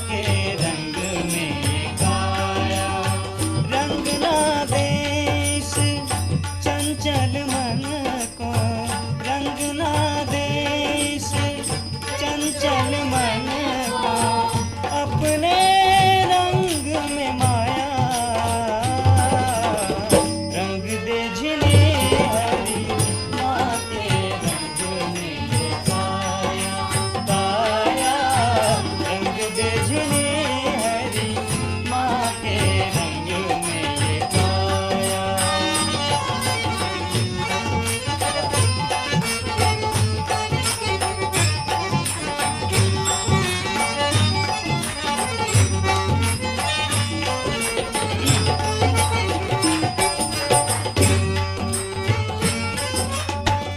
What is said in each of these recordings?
के रंग में ये काया। रंग ना दे इस चंचल मन को, रंग ना दे इस चंचल मन को, अपने रंग में माया। रंग दे झिली हरी माँ के रंग में ये काया काया। रंग दे झिली हरी माँ के रंग में ये काया।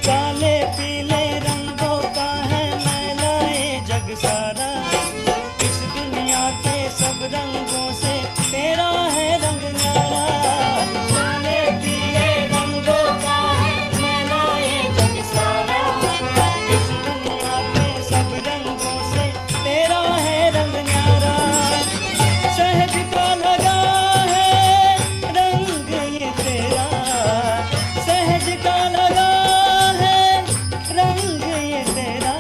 काले पीले रंगों का है मैला ये जग सारा। इस दुनिया के सब रंगों से तेरा है रंग न्यारा। काले पीले रंगों का है मैला ये जग सारा। इस दुनिया के सब रंगों से तेरा है रंग न्यारा। सहज का लगा है रंग ये तेरा, सहज का लगा है रंग ये तेरा।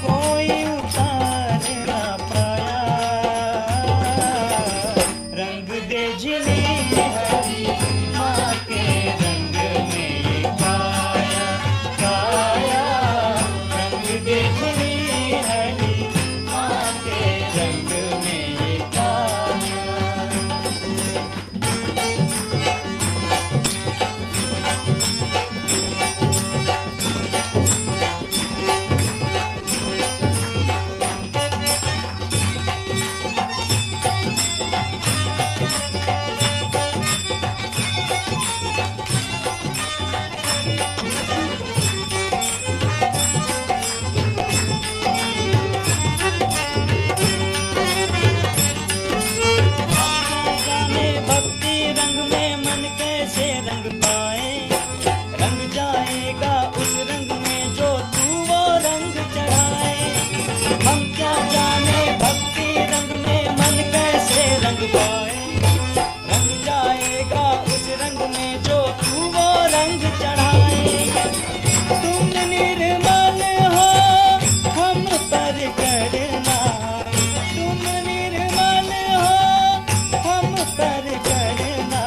कोई उतार ना पाया। रंग दे झिली हरी माँ के रंग में ये काया काया। रंग दे झिली हरी माँ के रंग में ये काया। जाने भक्ति रंग में मन कैसे रंग पाए। रंग जाएगा उस रंग में जो तू वो रंग चढ़ाए। हम क्या जाने भक्ति रंग में मन कैसे रंग पाए। रंग जाएगा उस रंग में जो तू वो रंग चढ़ाए। तुम निर्मल हो हम पर करना, तुम निर्मल हो हम पर करना।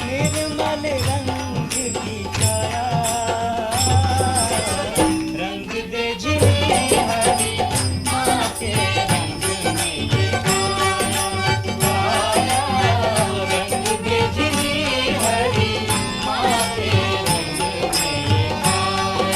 निर्मल रंग की काया। रंग दे झिली हरी माँ के रंग में ये काया काया। रंग दे झिली हरी माँ के रंग में ये काया।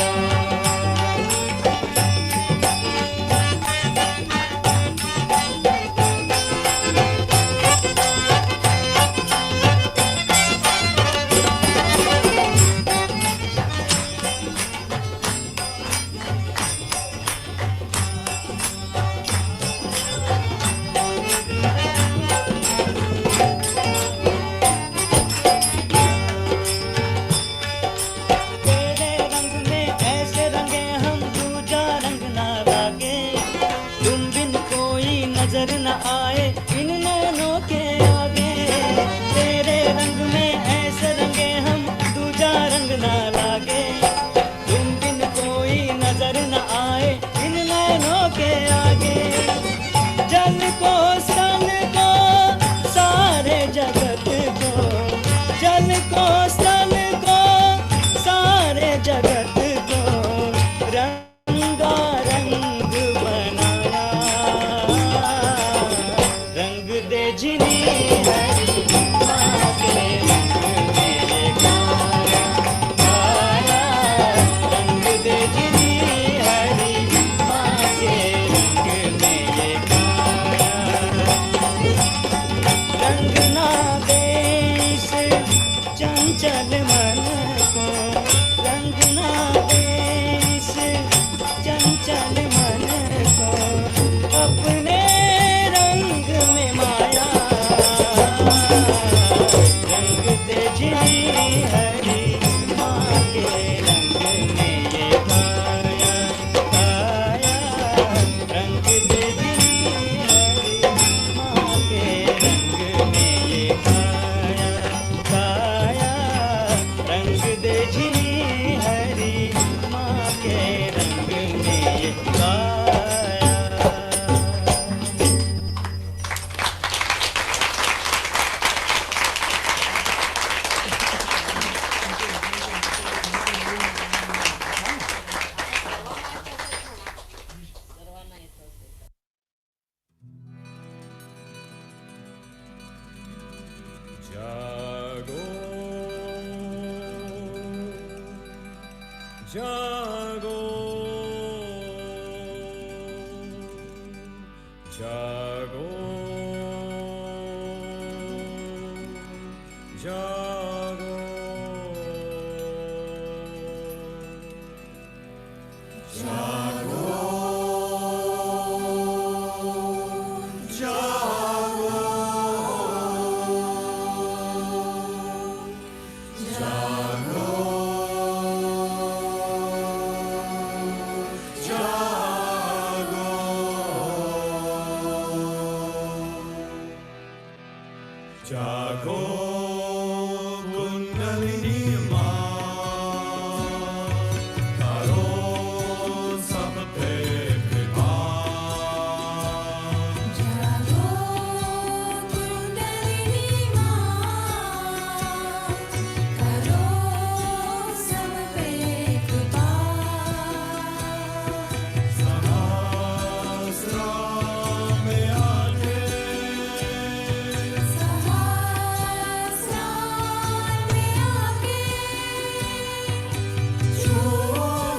तेरे रंग में ऐसे रंगे हम दूजा रंग ना लागे। तुम बिन कोई नजर न आए इन नैनों के आगे। तेरे रंग में ऐसे रंगे हम दूजा रंग ना लागे। तुम बिन कोई नजर न आए इन नैनों के आगे। जल को स्तन को सारे जगत को, जल को स्तन को सारे जगत को रंगा रंग बनाया। रंग दे झिली हरी माँ के रंग में ये काया काया। रंग दे झिली हरी माँ के रंग में ये काया। रंग ना दे इस चंचल मन को, रंग ना दे इस चंचल मन को, अपने रंग में माया। Jago, jago, jago, jago, kundalini मां करो सब पे कृपा जागो कुंडलिनी मां करो सब पे कृपा सहस्रा में आके सहस्रार में आके जो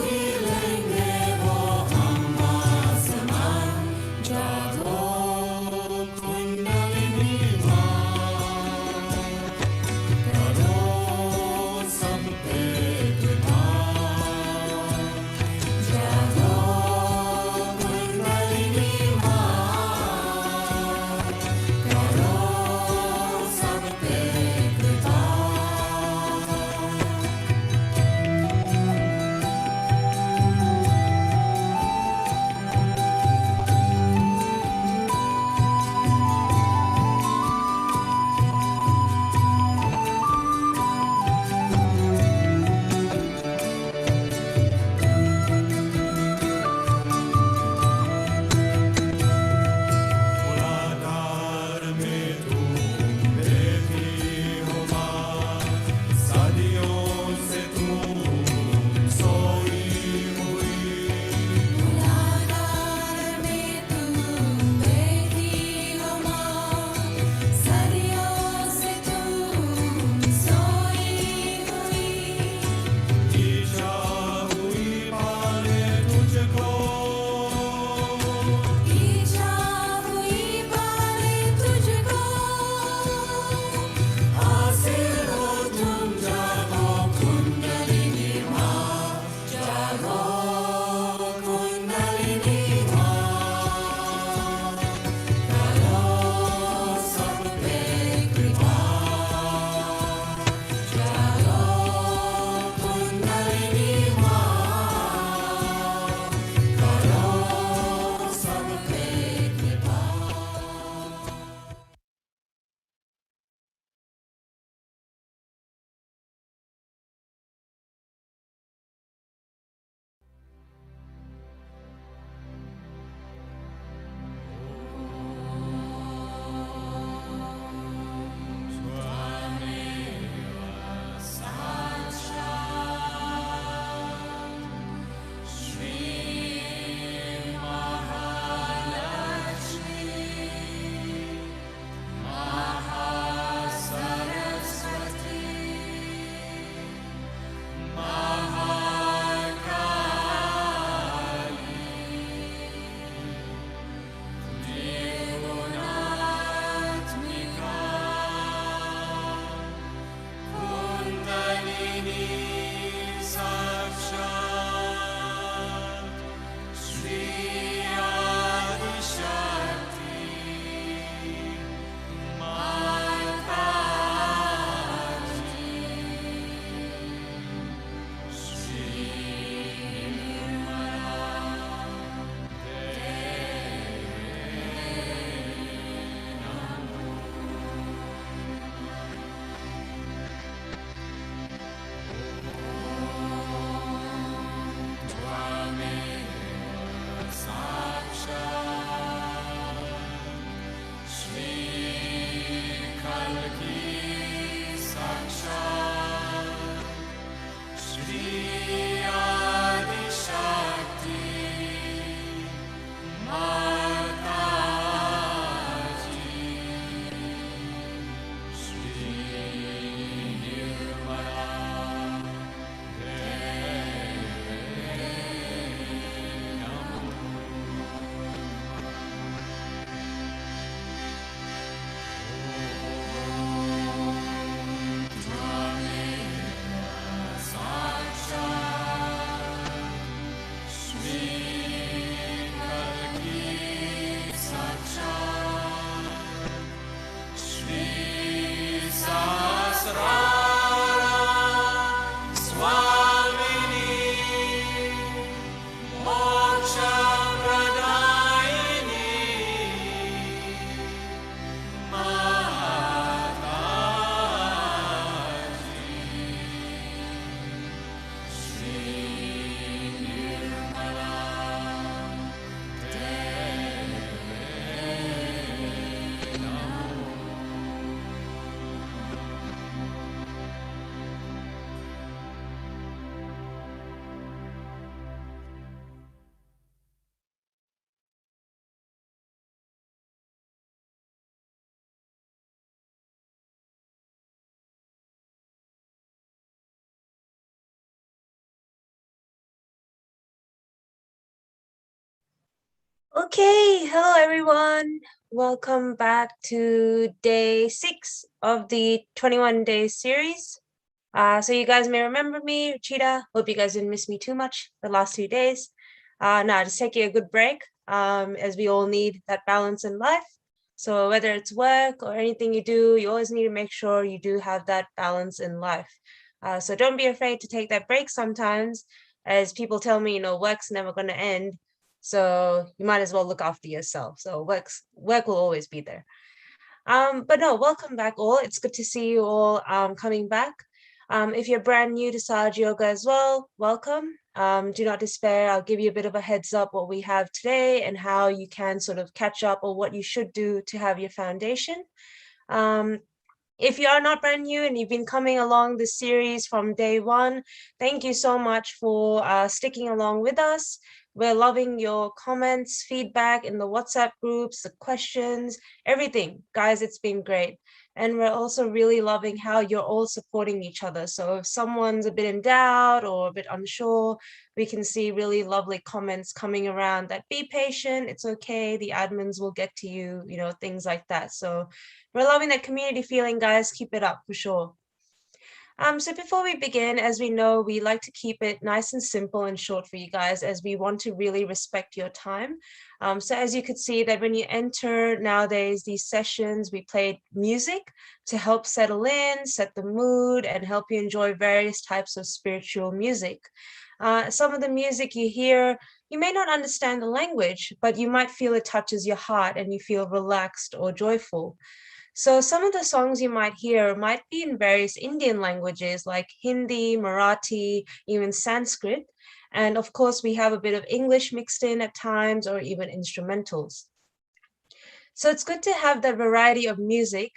ही लेंगे वो हम आसमान जागो कुंडलिनी मां करो सब पे कृपा जागो कुंडलिनी मां करो सब पे कृपा मुलाकात में तुम बैठी हो मां सदियों से तुम सोई हुई मुलाकात में तुम बैठी हो मां सदियों से तुम सोई हुई ईशा हुई पाले तुझको ईशा हुई पाले तुझको हासिल हो तुम जागो कुंडलिनी मां जागो कुंडलिनी मां करो सब पे कृपा जागो कुंडलिनी मां करो सब पे कृपा Okay, hello everyone. Welcome back to day 6 of the 21-day series. So you guys may remember me, Rita. Hope you guys didn't miss me too much the last 2 days. No, just taking a good break, as we all need that balance in life. So whether it's work or anything you do, you always need to make sure you do have that balance in life. So don't be afraid to take that break sometimes. As people tell me, work's never going to end. So you might as well look after yourself. So work will always be there. But no, welcome back all. It's good to see you all coming back. If you're brand new to Sahaja Yoga as well, welcome. Do not despair. I'll give you a bit of a heads up what we have today and how you can sort of catch up or what you should do to have your foundation. If you are not brand new and you've been coming along this series from day one, thank you so much for sticking along with us. We're loving your comments, feedback in the WhatsApp groups, the questions, everything. Guys, it's been great. And we're also really loving how you're all supporting each other. So if someone's a bit in doubt or a bit unsure, we can see really lovely comments coming around that be patient, it's okay, the admins will get to you, things like that. So we're loving that community feeling, guys. Keep it up for sure. So before we begin, as we know, we like to keep it nice and simple and short for you guys, as we want to really respect your time. So as you could see that when you enter nowadays these sessions, we played music to help settle in, set the mood, and help you enjoy various types of spiritual music. Some of the music you hear, you may not understand the language, but you might feel it touches your heart and you feel relaxed or joyful. So some of the songs you might hear might be in various Indian languages like Hindi, Marathi, even Sanskrit. And of course, we have a bit of English mixed in at times or even instrumentals. So it's good to have that variety of music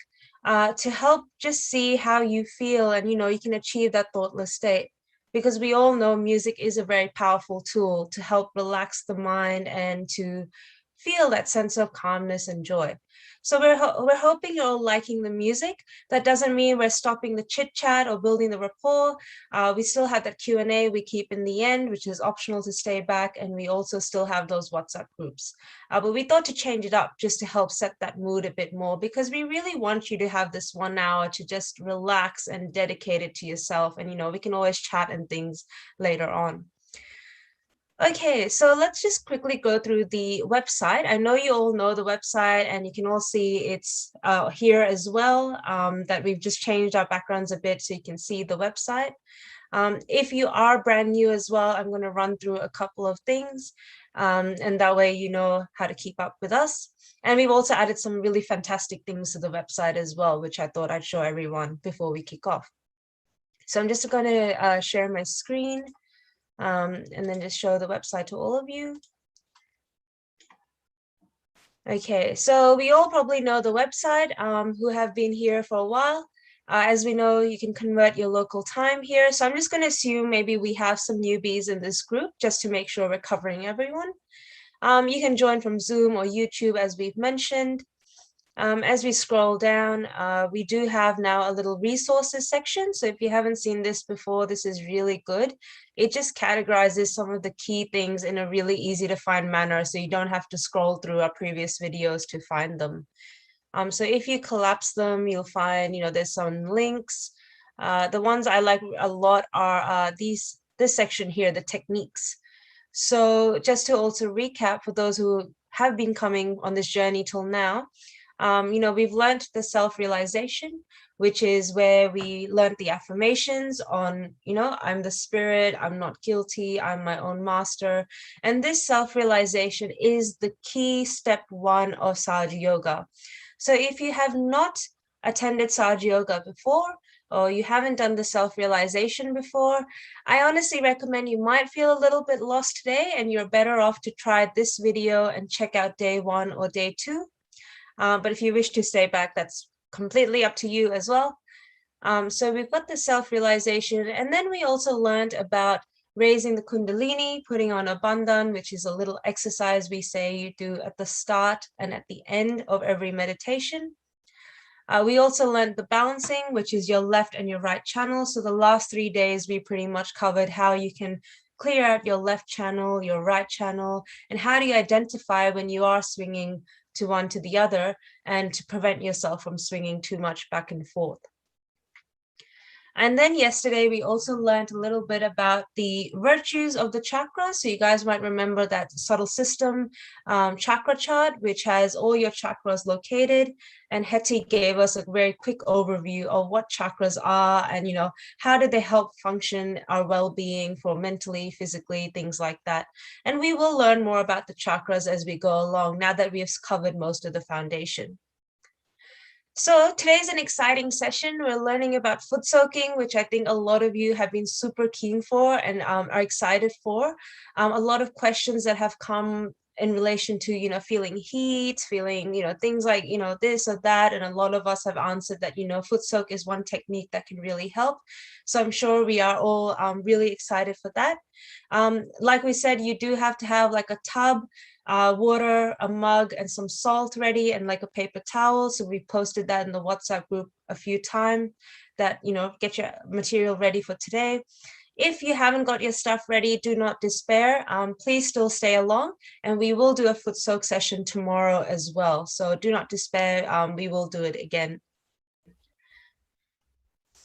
to help just see how you feel and, you can achieve that thoughtless state. Because we all know music is a very powerful tool to help relax the mind and to feel that sense of calmness and joy. So we're hoping you're all liking the music. That doesn't mean we're stopping the chit chat or building the rapport. We still have that Q&A we keep in the end, which is optional to stay back. And we also still have those WhatsApp groups. But we thought to change it up just to help set that mood a bit more, because we really want you to have this 1 hour to just relax and dedicate it to yourself. And, we can always chat and things later on. Okay, so let's just quickly go through the website. I know you all know the website and you can all see it's here as well, that we've just changed our backgrounds a bit so you can see the website. If you are brand new as well, I'm going to run through a couple of things, and that way you know how to keep up with us. And we've also added some really fantastic things to the website as well, which I thought I'd show everyone before we kick off. So I'm just going to share my screen. And then just show the website to all of you. Okay, so we all probably know the website who have been here for a while. As we know, you can convert your local time here. So I'm just going to assume maybe we have some newbies in this group just to make sure we're covering everyone. You can join from Zoom or YouTube, as we've mentioned. As we scroll down, we do have now a little resources section. So if you haven't seen this before, this is really good. It just categorizes some of the key things in a really easy to find manner, so you don't have to scroll through our previous videos to find them. So if you collapse them, you'll find, there's some links. The ones I like a lot are this section here, the techniques. So just to also recap for those who have been coming on this journey till now, we've learned the self-realization, which is where we learned the affirmations on, I'm the spirit, I'm not guilty, I'm my own master. And this self-realization is the key step 1 of Sahaja Yoga. So if you have not attended Sahaja Yoga before, or you haven't done the self-realization before, I honestly recommend you might feel a little bit lost today, and you're better off to try this video and check out day 1 or day 2. But if you wish to stay back, that's completely up to you as well. So we've got the self-realization, and then we also learned about raising the Kundalini, putting on a bandhan, which is a little exercise we say you do at the start and at the end of every meditation. We also learned the balancing, which is your left and your right channel. So the last 3 days, we pretty much covered how you can clear out your left channel, your right channel, and how do you identify when you are swinging to one to the other, and to prevent yourself from swinging too much back and forth. And then yesterday, we also learned a little bit about the virtues of the chakras. So you guys might remember that subtle system chakra chart, which has all your chakras located. And Hetty gave us a very quick overview of what chakras are and, you know, how do they help function our well-being for mentally, physically, things like that. And we will learn more about the chakras as we go along, now that we have covered most of the foundation. So today's an exciting session. We're learning about foot soaking, which I think a lot of you have been super keen for and are excited for. A lot of questions that have come in relation to, you know, feeling heat, feeling, you know, things like, you know, this or that. And a lot of us have answered that, you know, foot soak is one technique that can really help. So I'm sure we are all really excited for that. Like we said, you do have to have like a tub, water, a mug, and some salt ready, and like a paper towel. So we posted that in the WhatsApp group a few times, that, you know, get your material ready for today. If you haven't got your stuff ready, do not despair. Please still stay along, and we will do a foot soak session tomorrow as well. So do not despair. We will do it again.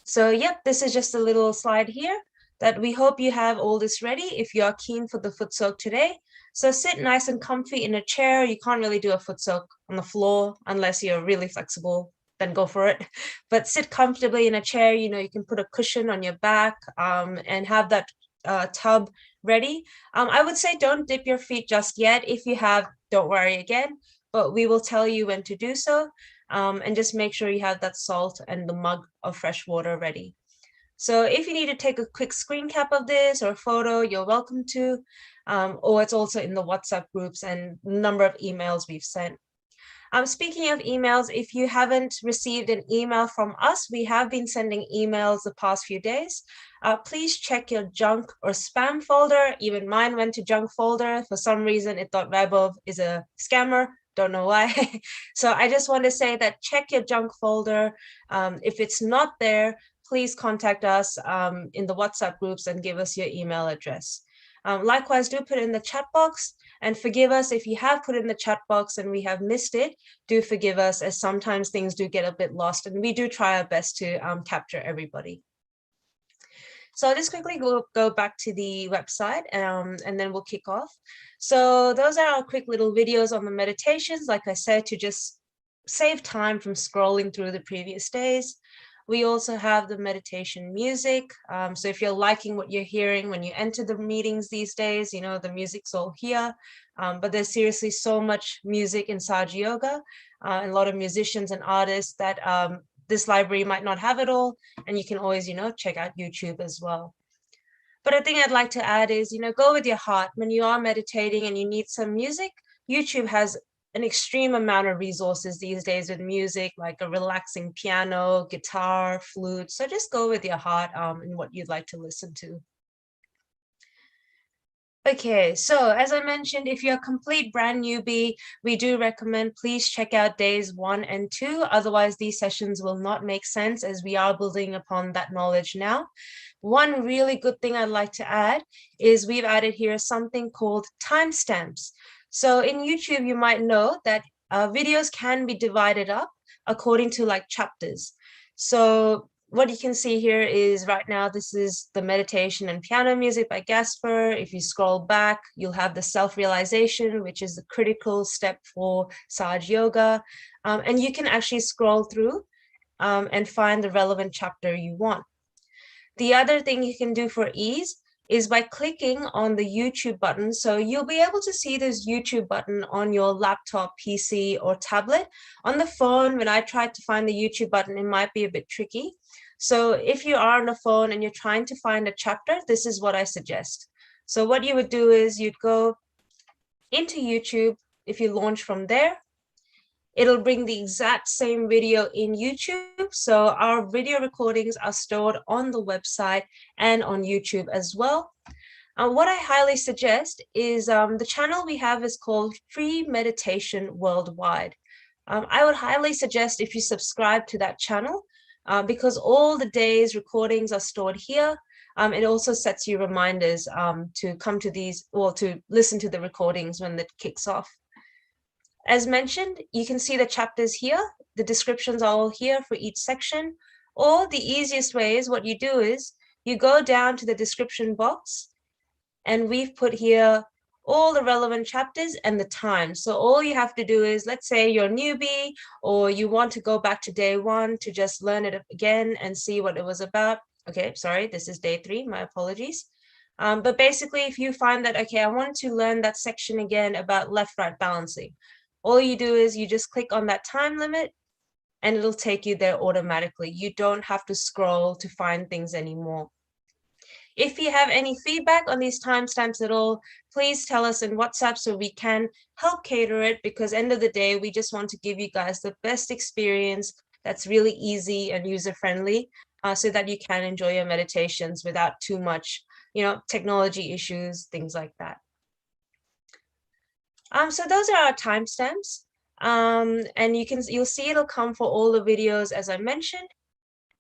So yep, this is just a little slide here that we hope you have all this ready if you are keen for the foot soak today. So sit nice and comfy in a chair. You can't really do a foot soak on the floor unless you're really flexible, then go for it. But sit comfortably in a chair. You know, you can put a cushion on your back and have that tub ready. I would say don't dip your feet just yet. If you have, don't worry again, but we will tell you when to do so. And just make sure you have that salt and the mug of fresh water ready. So if you need to take a quick screen cap of this or a photo, you're welcome to, or it's also in the WhatsApp groups and number of emails we've sent. Speaking of emails, if you haven't received an email from us, we have been sending emails the past few days. Please check your junk or spam folder. Even mine went to junk folder. For some reason, it thought Vaibhav is a scammer. Don't know why. So I just want to say that check your junk folder. If it's not there, please contact us in the WhatsApp groups and give us your email address. Likewise, do put it in the chat box, and forgive us if you have put in the chat box and we have missed it. Do forgive us, as sometimes things do get a bit lost, and we do try our best to capture everybody. So I'll just quickly go back to the website and then we'll kick off. So those are our quick little videos on the meditations, like I said, to just save time from scrolling through the previous days. We also have the meditation music. So if you're liking what you're hearing when you enter the meetings these days, you know, the music's all here. But there's seriously so much music in Sahaja Yoga, and a lot of musicians and artists that this library might not have it all. And you can always, you know, check out YouTube as well. But a thing I'd like to add is, you know, go with your heart. When you are meditating and you need some music, YouTube has an extreme amount of resources these days with music, like a relaxing piano, guitar, flute. So just go with your heart and what you'd like to listen to. Okay, so as I mentioned, if you're a complete brand newbie, we do recommend please check out days 1 and 2. Otherwise, these sessions will not make sense, as we are building upon that knowledge now. One really good thing I'd like to add is we've added here something called timestamps. So in YouTube, you might know that videos can be divided up according to like chapters. So what you can see here is right now, this is the meditation and piano music by Gasper. If you scroll back, you'll have the self-realization, which is the critical step for Sahaja Yoga. And you can actually scroll through and find the relevant chapter you want. The other thing you can do for ease is by clicking on the YouTube button. So you'll be able to see this YouTube button on your laptop, PC, or tablet. On the phone, when I tried to find the YouTube button, it might be a bit tricky. So if you are on the phone and you're trying to find a chapter, this is what I suggest. So what you would do is you'd go into YouTube. If you launch from there, it'll bring the exact same video in YouTube. So our video recordings are stored on the website and on YouTube as well. What I highly suggest is the channel we have is called Free Meditation Worldwide. I would highly suggest if you subscribe to that channel, because all the days recordings are stored here. It also sets you reminders to come to these, or to listen to the recordings when it kicks off. As mentioned, you can see the chapters here. The descriptions are all here for each section. Or the easiest way is, what you do is you go down to the description box, and we've put here all the relevant chapters and the time. So all you have to do is, let's say you're a newbie, or you want to go back to day 1 to just learn it again and see what it was about. Okay, sorry, this is day 3, my apologies. But basically, if you find that, okay, I want to learn that section again about left-right balancing, all you do is you just click on that time limit and it'll take you there automatically. You don't have to scroll to find things anymore. If you have any feedback on these timestamps at all, please tell us in WhatsApp so we can help cater it, because end of the day, we just want to give you guys the best experience that's really easy and user-friendly, so that you can enjoy your meditations without too much, technology issues, things like that. So those are our timestamps. And you'll see it'll come for all the videos as I mentioned.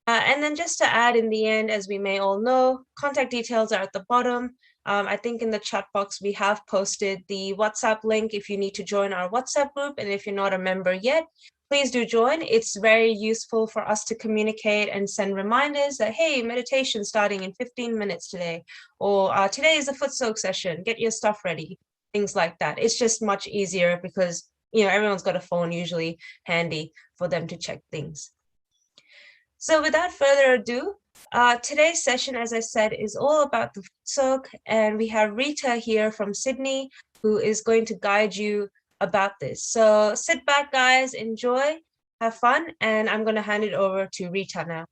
And then just to add in the end, as we may all know, contact details are at the bottom. I think in the chat box, we have posted the WhatsApp link if you need to join our WhatsApp group. And if you're not a member yet, please do join. It's very useful for us to communicate and send reminders that, hey, meditation starting in 15 minutes today, or today is a Footsoak session, get your stuff ready, things like that. It's just much easier because, everyone's got a phone usually handy for them to check things. So without further ado, today's session, as I said, is all about the Footsoak, and we have Rita here from Sydney, who is going to guide you about this. So sit back, guys, enjoy, have fun, and I'm going to hand it over to Rita now.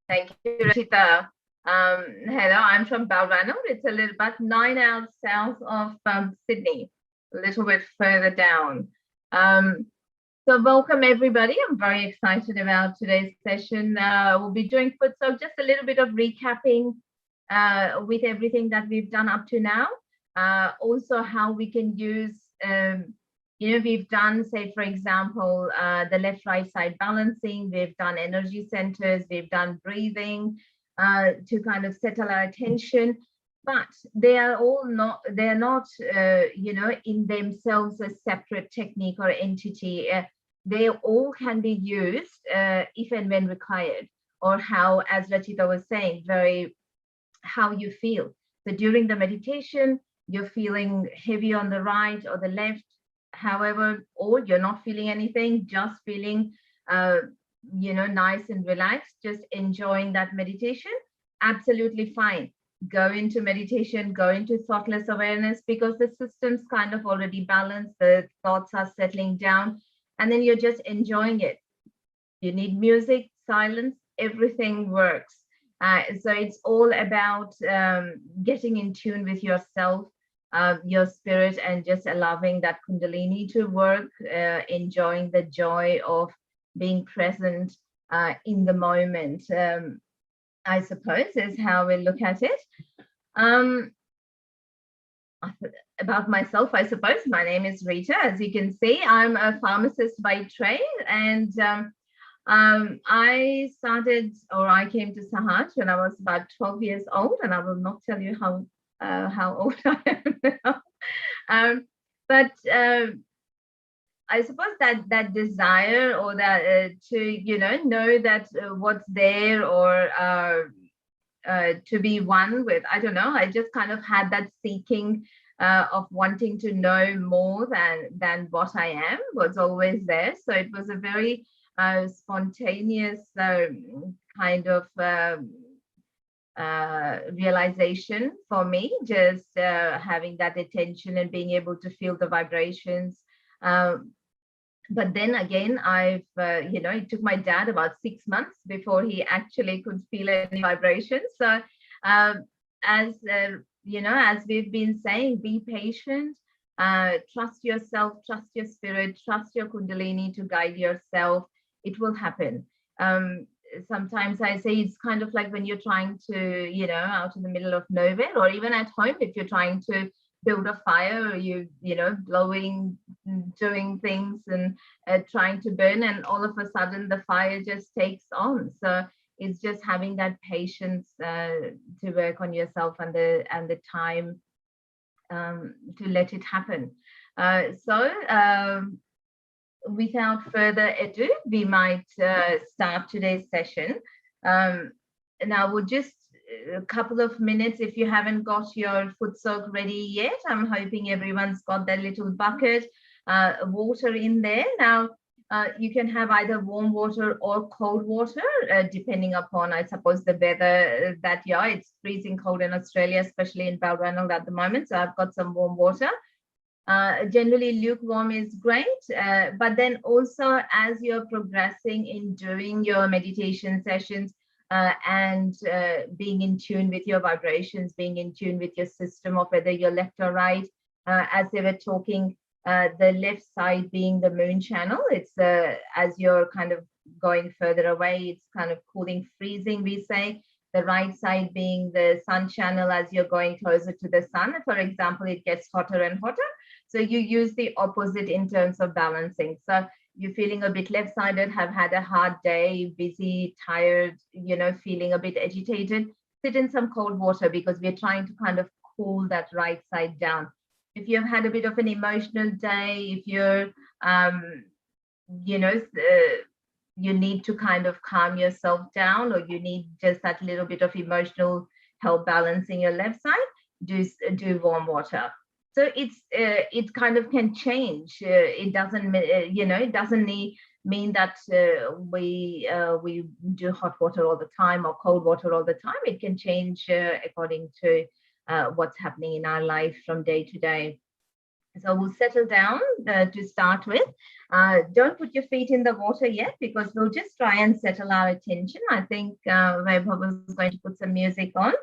Thank you, Rita. Hello, I'm from Balranald. It's a little about 9 hours south of Sydney, a little bit further down. So welcome everybody. I'm very excited about today's session. We'll be doing Footsoak, just a little bit of recapping with everything that we've done up to now. Also how we can use, we've done, say, for example, the left-right side balancing, we've done energy centers, we've done breathing to kind of settle our attention. But they are not, in themselves a separate technique or entity. They all can be used if and when required, or how, as Rachita was saying, how you feel. So during the meditation, you're feeling heavy on the right or the left, however, or you're not feeling anything, just feeling, nice and relaxed, just enjoying that meditation, absolutely fine. Go into meditation, go into thoughtless awareness, because the system's kind of already balanced, the thoughts are settling down, and then you're just enjoying it. You need music, silence, everything works. So it's all about getting in tune with yourself, your spirit, and just allowing that Kundalini to work, enjoying the joy of being present in the moment. I suppose is how we look at it. About myself, I suppose, my name is Rita. As you can see, I'm a pharmacist by trade, and I came to Sahaja when I was about 12 years old, and I will not tell you how old I am now. But I suppose that desire, or that to know that what's there, or to be one with, I don't know, I just kind of had that seeking of wanting to know more than what I am was always there. So it was a very spontaneous kind of realization for me, just having that attention and being able to feel the vibrations. But then again, it took my dad about 6 months before he actually could feel any vibrations. So as we've been saying, be patient, trust yourself, trust your spirit, trust your Kundalini to guide yourself. It will happen. Sometimes I say it's kind of like when you're trying to, out in the middle of nowhere, or even at home, if you're trying to build a fire, or blowing, doing things and trying to burn, and all of a sudden the fire just takes on. So it's just having that patience to work on yourself and the time to let it happen. Without further ado, we might start today's session. Now we'll just a couple of minutes. If you haven't got your Footsoak ready yet, I'm hoping everyone's got their little bucket, water in there. Now, you can have either warm water or cold water, depending upon, I suppose, the weather that year. It's freezing cold in Australia, especially in Balranald at the moment. So I've got some warm water. Generally, lukewarm is great, but then also as you're progressing in doing your meditation sessions and being in tune with your vibrations, being in tune with your system of whether you're left or right, as they were talking, the left side being the moon channel, it's as you're kind of going further away, it's kind of cooling, freezing, we say. The right side being the sun channel as you're going closer to the sun. For example, it gets hotter and hotter. So you use the opposite in terms of balancing. So you're feeling a bit left-sided, have had a hard day, busy, tired, feeling a bit agitated, sit in some cold water because we're trying to kind of cool that right side down. If you've had a bit of an emotional day, if you're, you need to kind of calm yourself down, or you need just that little bit of emotional help balancing your left side, do warm water. So it kind of can change. It doesn't, it doesn't mean that we do hot water all the time or cold water all the time. It can change according to what's happening in our life from day to day. So we'll settle down to start with. Don't put your feet in the water yet because we'll just try and settle our attention. I think Vaibhav is going to put some music on.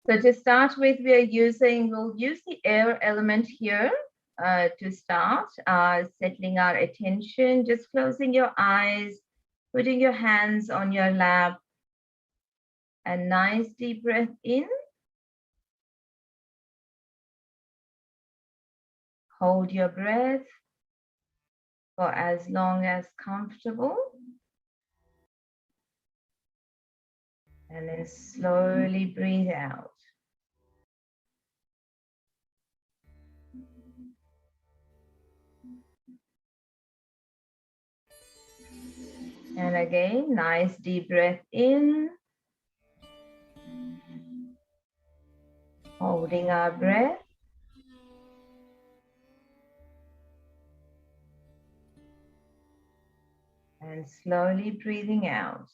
So to start with, we'll use the air element here to start, settling our attention, just closing your eyes, putting your hands on your lap, a nice deep breath in. Hold your breath for as long as comfortable. And then slowly breathe out. And again, nice deep breath in. Holding our breath. And slowly breathing out.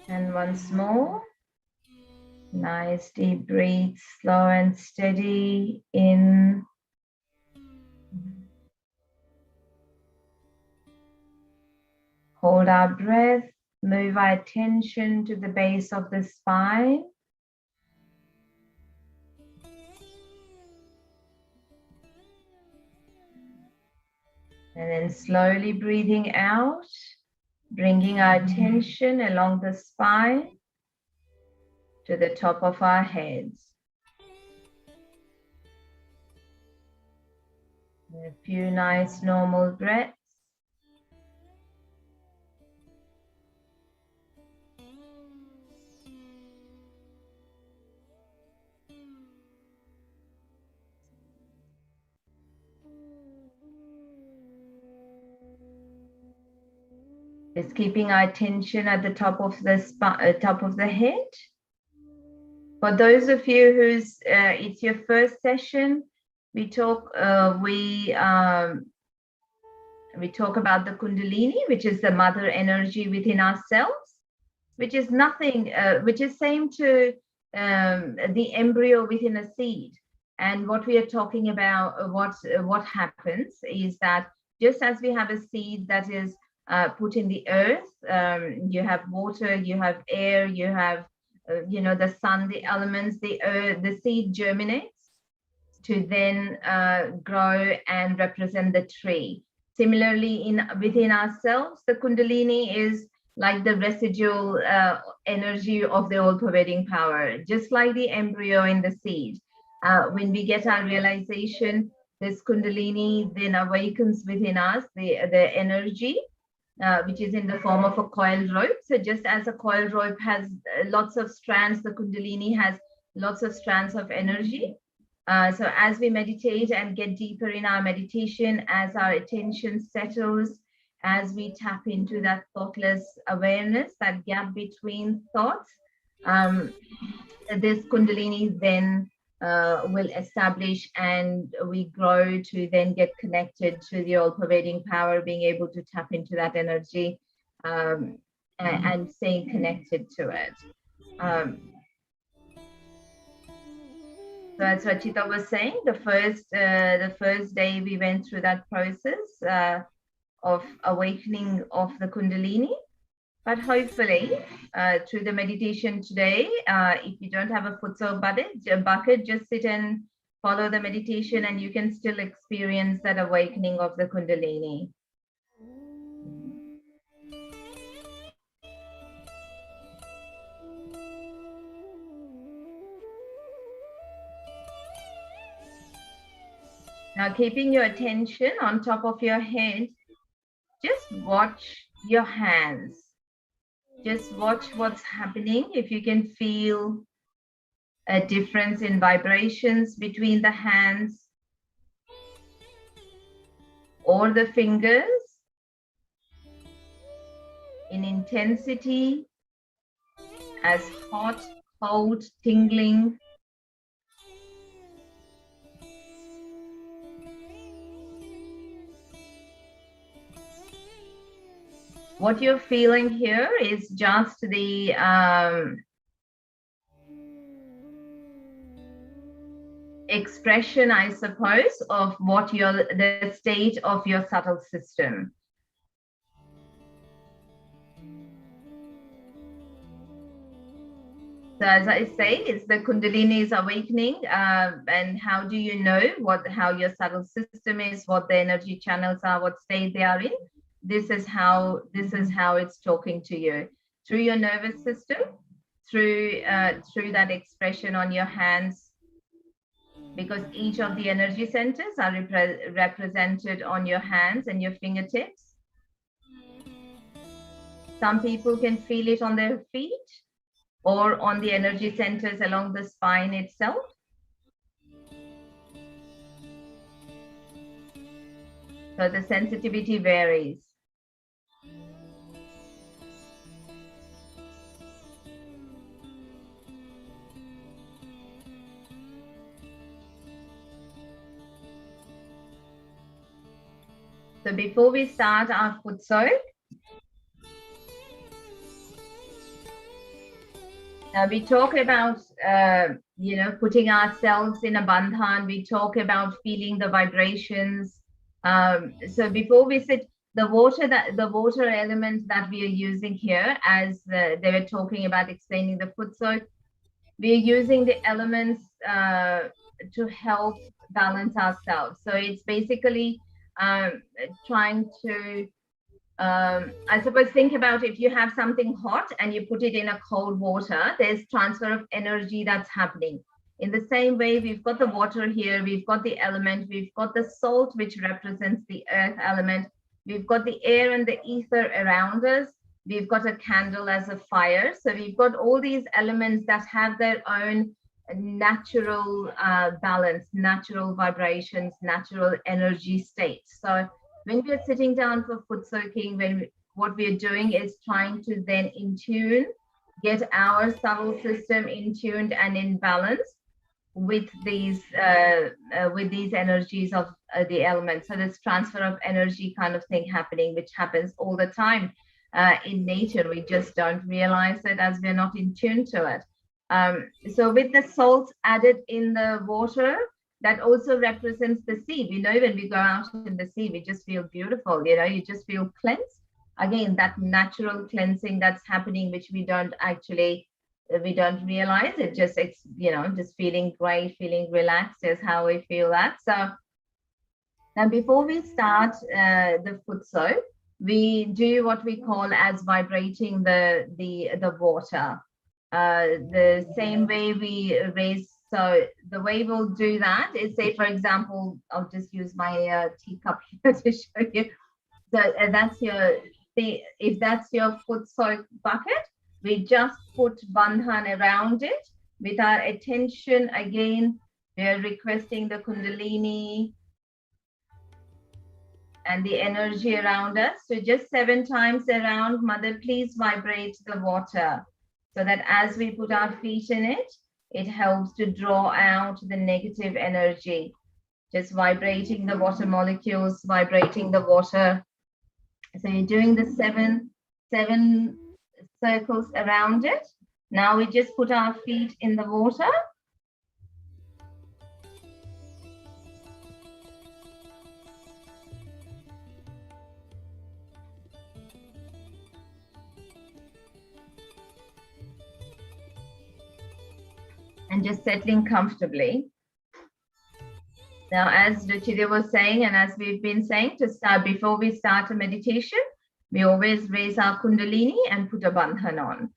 And once more, nice deep breath, slow and steady in. Hold our breath, move our attention to the base of the spine. And then slowly breathing out, bringing our attention along the spine to the top of our heads. A few nice normal breaths. Just keeping our attention at the top of the head. For those of you who's it's your first session, we talk about the Kundalini, which is the mother energy within ourselves, which is nothing, which is same to the embryo within a seed. And what we are talking about, what happens is that just as we have a seed that is put in the earth, you have water, you have air, you have the sun, the elements, the seed germinates to then grow and represent the tree. Similarly, within ourselves, the Kundalini is like the residual energy of the all-pervading power, just like the embryo in the seed. When we get our realization, this Kundalini then awakens within us the energy, which is in the form of a coiled rope. So just as a coiled rope has lots of strands, the Kundalini has lots of strands of energy. So as we meditate and get deeper in our meditation, as our attention settles, as we tap into that thoughtless awareness, that gap between thoughts, this Kundalini then will establish, and we grow to then get connected to the all-pervading power, being able to tap into that energy and staying connected to it. So as Rachita was saying, the first day we went through that process of awakening of the Kundalini. But hopefully, through the meditation today, if you don't have a Footsoak bucket, just sit and follow the meditation, and you can still experience that awakening of the Kundalini. Now, keeping your attention on top of your head, just watch your hands. Just watch what's happening. If you can feel a difference in vibrations between the hands or the fingers, in intensity, as hot, cold, tingling. What you're feeling here is just the expression, I suppose, of what the state of your subtle system. So as I say, it's the Kundalini is awakening, and how do you know how your subtle system is, what the energy channels are, what state they are in? This is how it's talking to you through your nervous system, through that expression on your hands, because each of the energy centers are represented on your hands and your fingertips. Some people can feel it on their feet or on the energy centers along the spine itself. So the sensitivity varies. So before we start our Footsoak, we talk about, putting ourselves in a bandhan. We talk about feeling the vibrations. So before we sit, the water element that we are using here, as they were talking about explaining the Footsoak, we are using the elements to help balance ourselves. So it's basically trying to, I suppose, think about if you have something hot and you put it in a cold water, there's transfer of energy that's happening. In the same way, we've got the water here, we've got the element, we've got the salt, which represents the earth element, we've got the air and the ether around us, we've got a candle as a fire. So we've got all these elements that have their own natural balance, natural vibrations, natural energy states. So when we are sitting down for Footsoaking, what we are doing is trying to then in tune, get our subtle system in tuned and in balance with these energies of the elements. So this transfer of energy kind of thing happening, which happens all the time in nature. We just don't realize it as we're not in tune to it. So with the salt added in the water, that also represents the sea. We know when we go out in the sea, we just feel beautiful, you just feel cleansed. Again, that natural cleansing that's happening, which we don't realize it, just feeling great, feeling relaxed is how we feel that. So now before we start the Footsoak, we do what we call as vibrating the water. The same way we raise So the way we'll do that is, say, for example, I'll just use my teacup here to show you. So that's your, if that's your Footsoak bucket, we just put bandhan around it with our attention. Again, we are requesting the Kundalini and the energy around us. So just 7 times around, Mother, please vibrate the water so that as we put our feet in it, it helps to draw out the negative energy. Just vibrating the water molecules, vibrating the water. So you're doing the seven circles around it. Now we just put our feet in the water. And just settling comfortably. Now, as Rita was saying, and as we've been saying, to start, before we start a meditation, we always raise our Kundalini and put a bandhan on.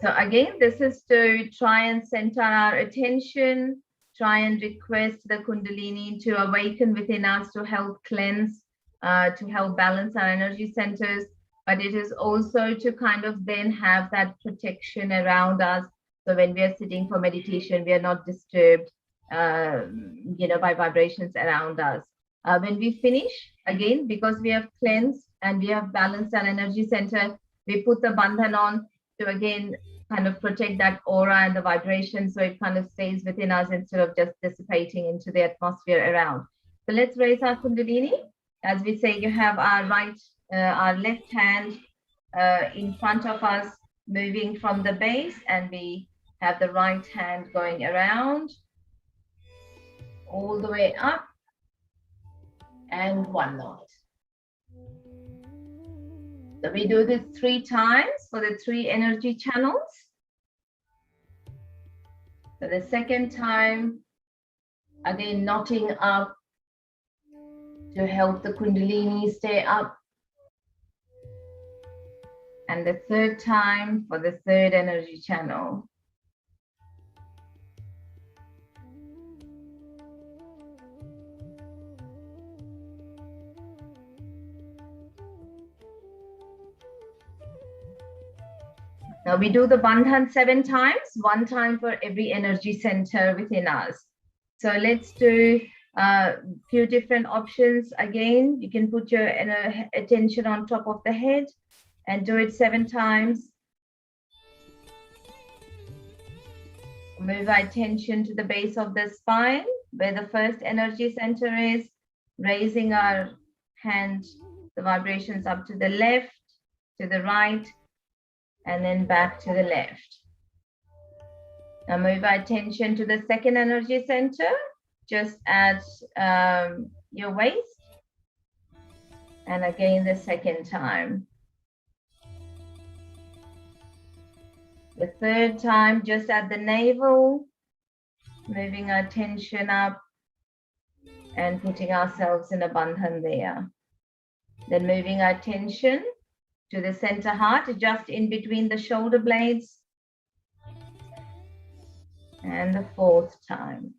So again, this is to try and center our attention, try and request the Kundalini to awaken within us, to help cleanse, to help balance our energy centers. But it is also to kind of then have that protection around us. So when we are sitting for meditation, we are not disturbed, by vibrations around us. When we finish, again, because we have cleansed and we have balanced our energy center, we put the bandhan on to again kind of protect that aura and the vibration, so it kind of stays within us instead of just dissipating into the atmosphere around. So let's raise our Kundalini. As we say, you have our left hand in front of us, moving from the base, and we have the right hand going around all the way up, and 1 knot. So we do this 3 times for the 3 energy channels. So the second time, again, knotting up to help the Kundalini stay up. And the third time for the 3rd energy channel. Now we do the bandhan 7 times, 1 time for every energy center within us. So let's do a few different options. Again, you can put your attention on top of the head and do it 7 times. Move our attention to the base of the spine, where the first energy center is, raising our hand, the vibrations up to the left, to the right, and then back to the left. Now move our attention to the second energy center, just at your waist. And again, the second time. The third time, just at the navel, moving our attention up and putting ourselves in a bandhan there. Then moving our attention to the center heart, just in between the shoulder blades. And the 4th time,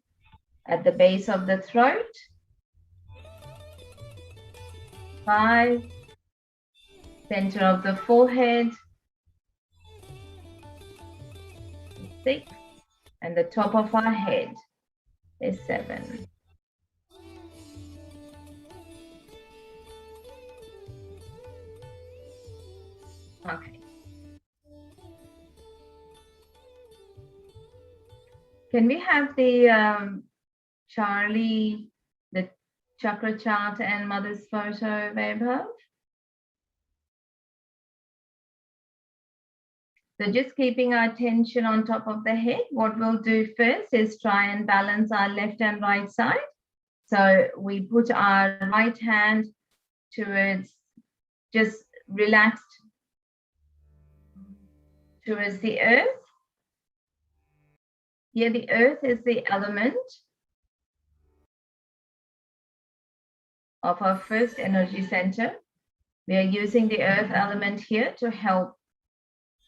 at the base of the throat. 5, center of the forehead. 6, and the top of our head is 7. Okay. Can we have the Charlie, the chakra chart and mother's photo, Vaibhav? So just keeping our attention on top of the head, what we'll do first is try and balance our left and right side. So we put our right hand towards, just relaxed towards the earth. Here the earth is the element of our first energy center. We are using the earth element here to help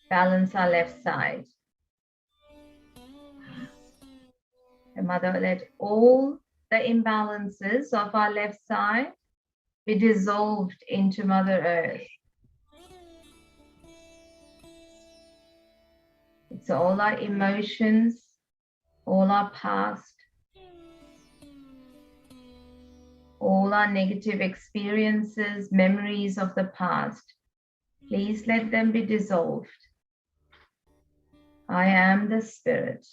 balance our left side. And Mother, let all the imbalances of our left side be dissolved into Mother Earth. It's all our emotions, all our past, all our negative experiences, memories of the past. Please let them be dissolved. I am the Spirit.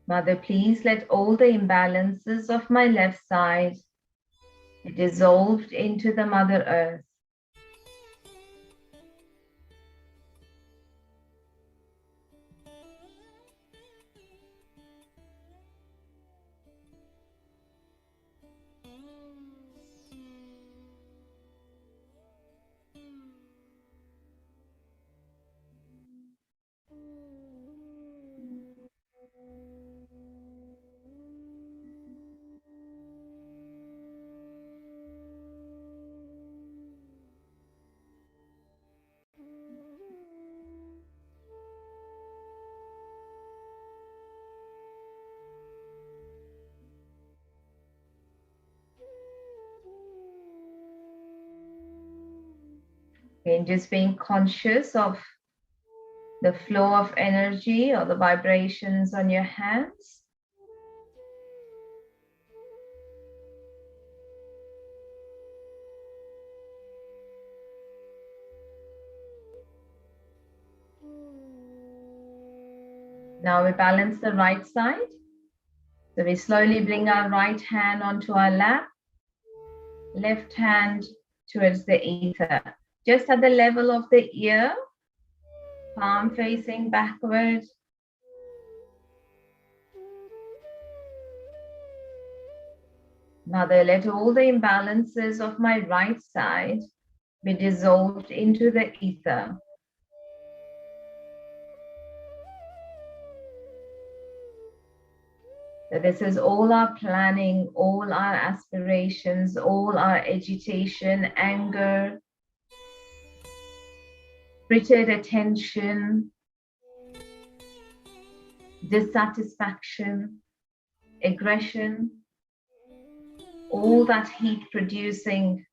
Mother, please let all the imbalances of my left side be dissolved into the Mother Earth. And just being conscious of the flow of energy or the vibrations on your hands. Now we balance the right side. So we slowly bring our right hand onto our lap, left hand towards the ether, just at the level of the ear, palm facing backward. Mother, let all the imbalances of my right side be dissolved into the ether. So this is all our planning, all our aspirations, all our agitation, anger, splitted attention, dissatisfaction, aggression, all that heat producing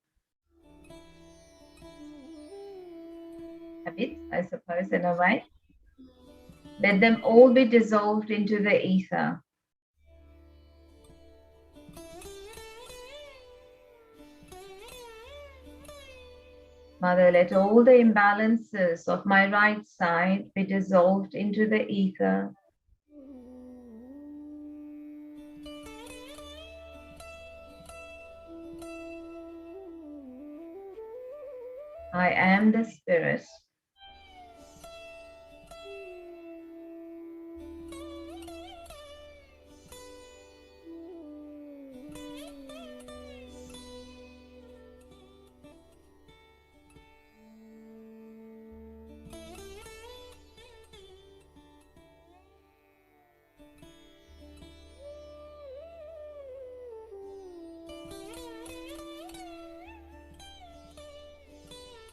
habits, I suppose, in a way. Let them all be dissolved into the ether. Mother, let all the imbalances of my right side be dissolved into the ether. I am the Spirit.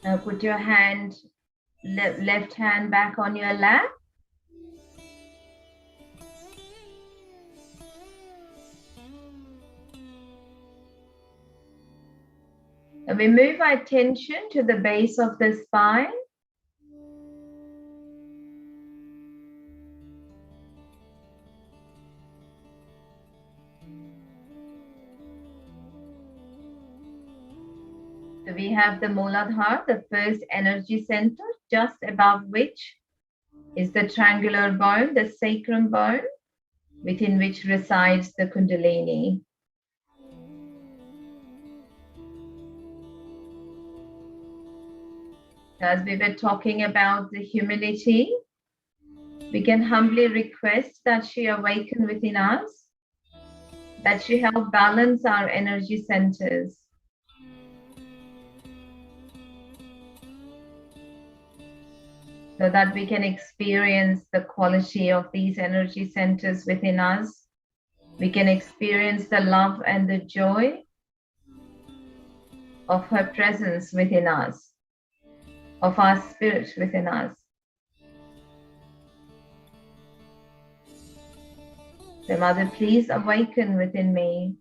Now put your hand, left hand back on your lap. And we move our attention to the base of the spine. So we have the Mooladhara, the first energy center, just above which is the triangular bone, the sacrum bone, within which resides the Kundalini. As we were talking about the humility, we can humbly request that she awaken within us, that she help balance our energy centers. So that we can experience the quality of these energy centers within us We can experience the love and the joy of her presence within us, of our spirit within us. So Mother, please awaken within me.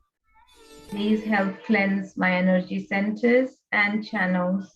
Please help cleanse my energy centers and channels.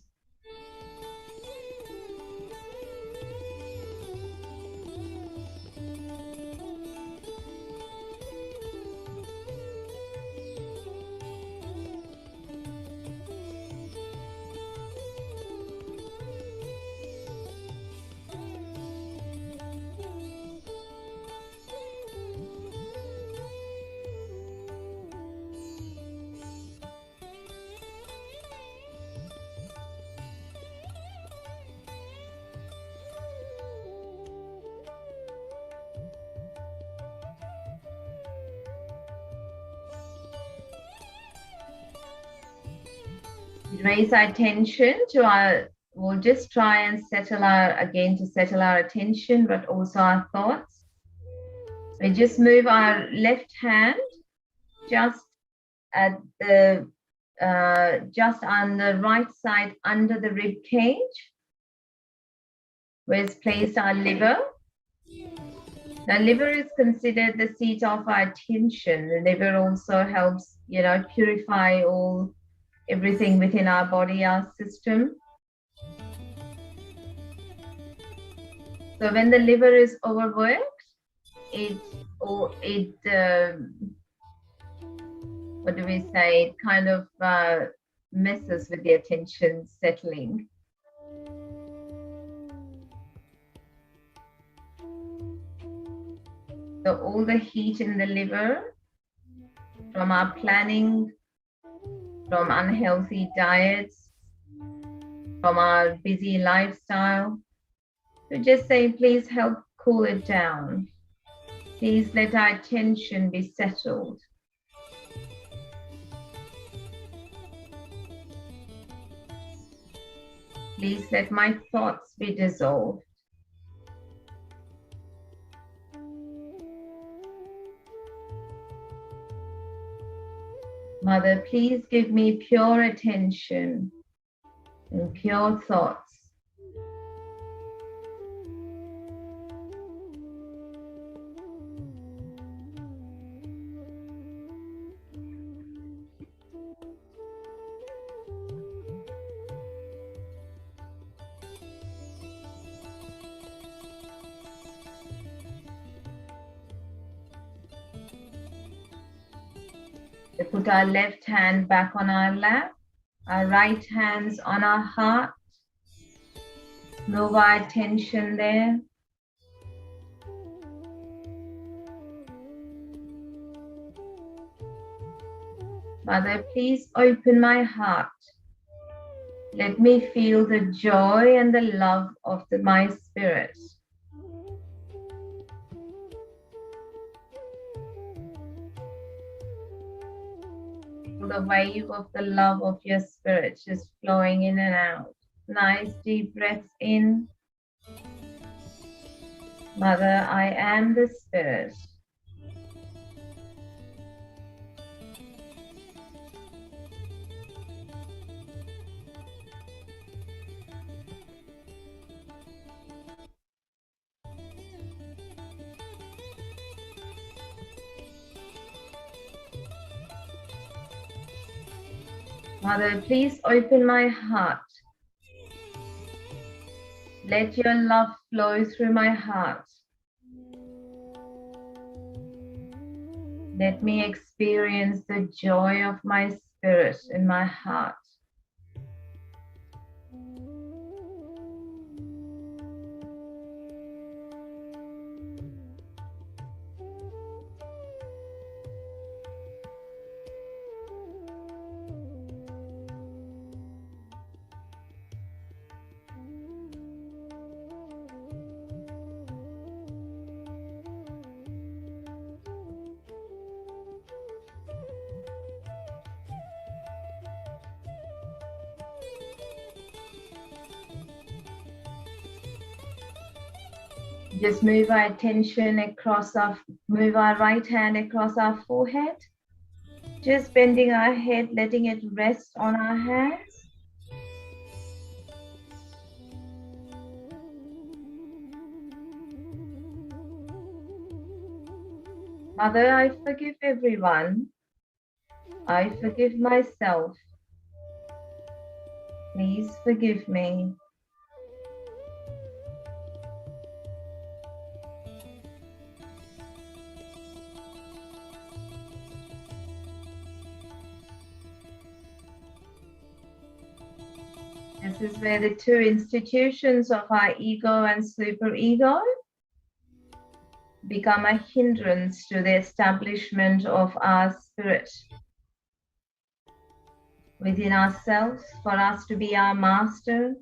Raise our attention to our, we'll just try and settle our attention, but also our thoughts. We just move our left hand just at the, just on the right side under the rib cage, where it's placed our liver. The liver is considered the seat of our attention. The liver also helps, purify everything within our body, our system. So when the liver is overworked, it kind of messes with the attention settling. So all the heat in the liver from our planning, from unhealthy diets, from our busy lifestyle, to just say, please help cool it down. Please let our attention be settled. Please let my thoughts be dissolved. Mother, please give me pure attention and pure thoughts. We put our left hand back on our lap, our right hands on our heart. Move our attention there. Mother, please open my heart. Let me feel the joy and the love of my spirit. The wave of the love of your spirit just flowing in and out. Nice deep breaths in. Mother, I am the spirit. Mother, please open my heart. Let your love flow through my heart. Let me experience the joy of my spirit in my heart. Just move our attention across move our right hand across our forehead. Just bending our head, letting it rest on our hands. Mother, I forgive everyone. I forgive myself. Please forgive me. This is where the two institutions of our ego and superego become a hindrance to the establishment of our spirit within ourselves, for us to be our master,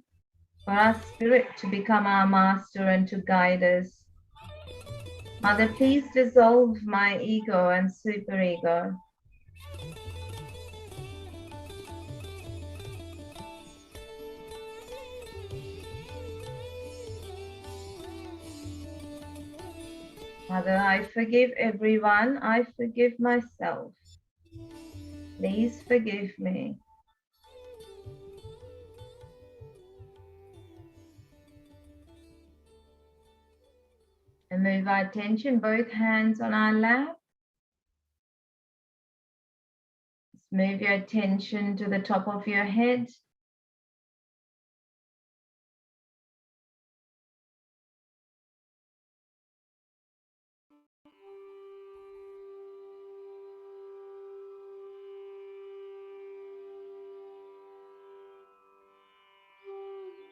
for our spirit to become our master and to guide us. Mother, please dissolve my ego and superego. Mother, I forgive everyone. I forgive myself. Please forgive me. And move our attention, both hands on our lap. Move your attention to the top of your head.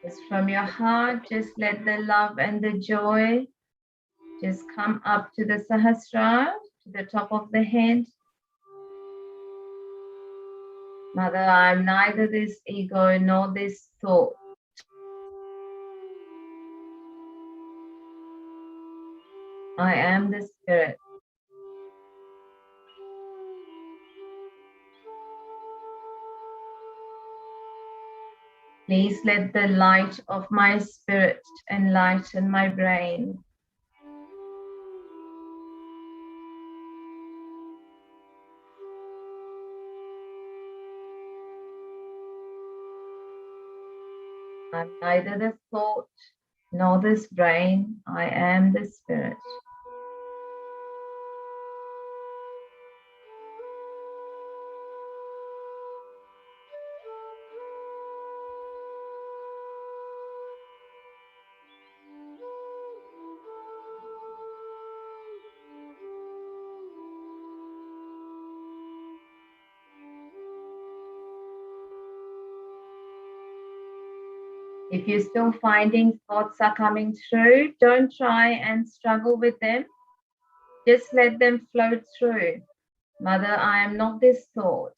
Just from your heart, just let the love and the joy just come up to the Sahasrara, to the top of the head. Mother, I am neither this ego nor this thought. I am the spirit. Please let the light of my spirit enlighten my brain. I'm neither the thought nor this brain. I am the spirit. If you're still finding thoughts are coming through, don't try and struggle with them. Just let them float through. Mother, I am not this thought.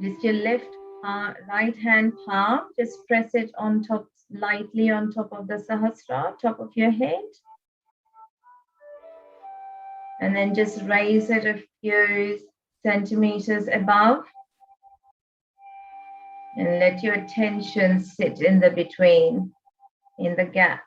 Just your right hand palm, just press it on top, lightly on top of the Sahasrara, top of your head. And then just raise it a few centimeters above. And let your attention sit in the between, in the gap.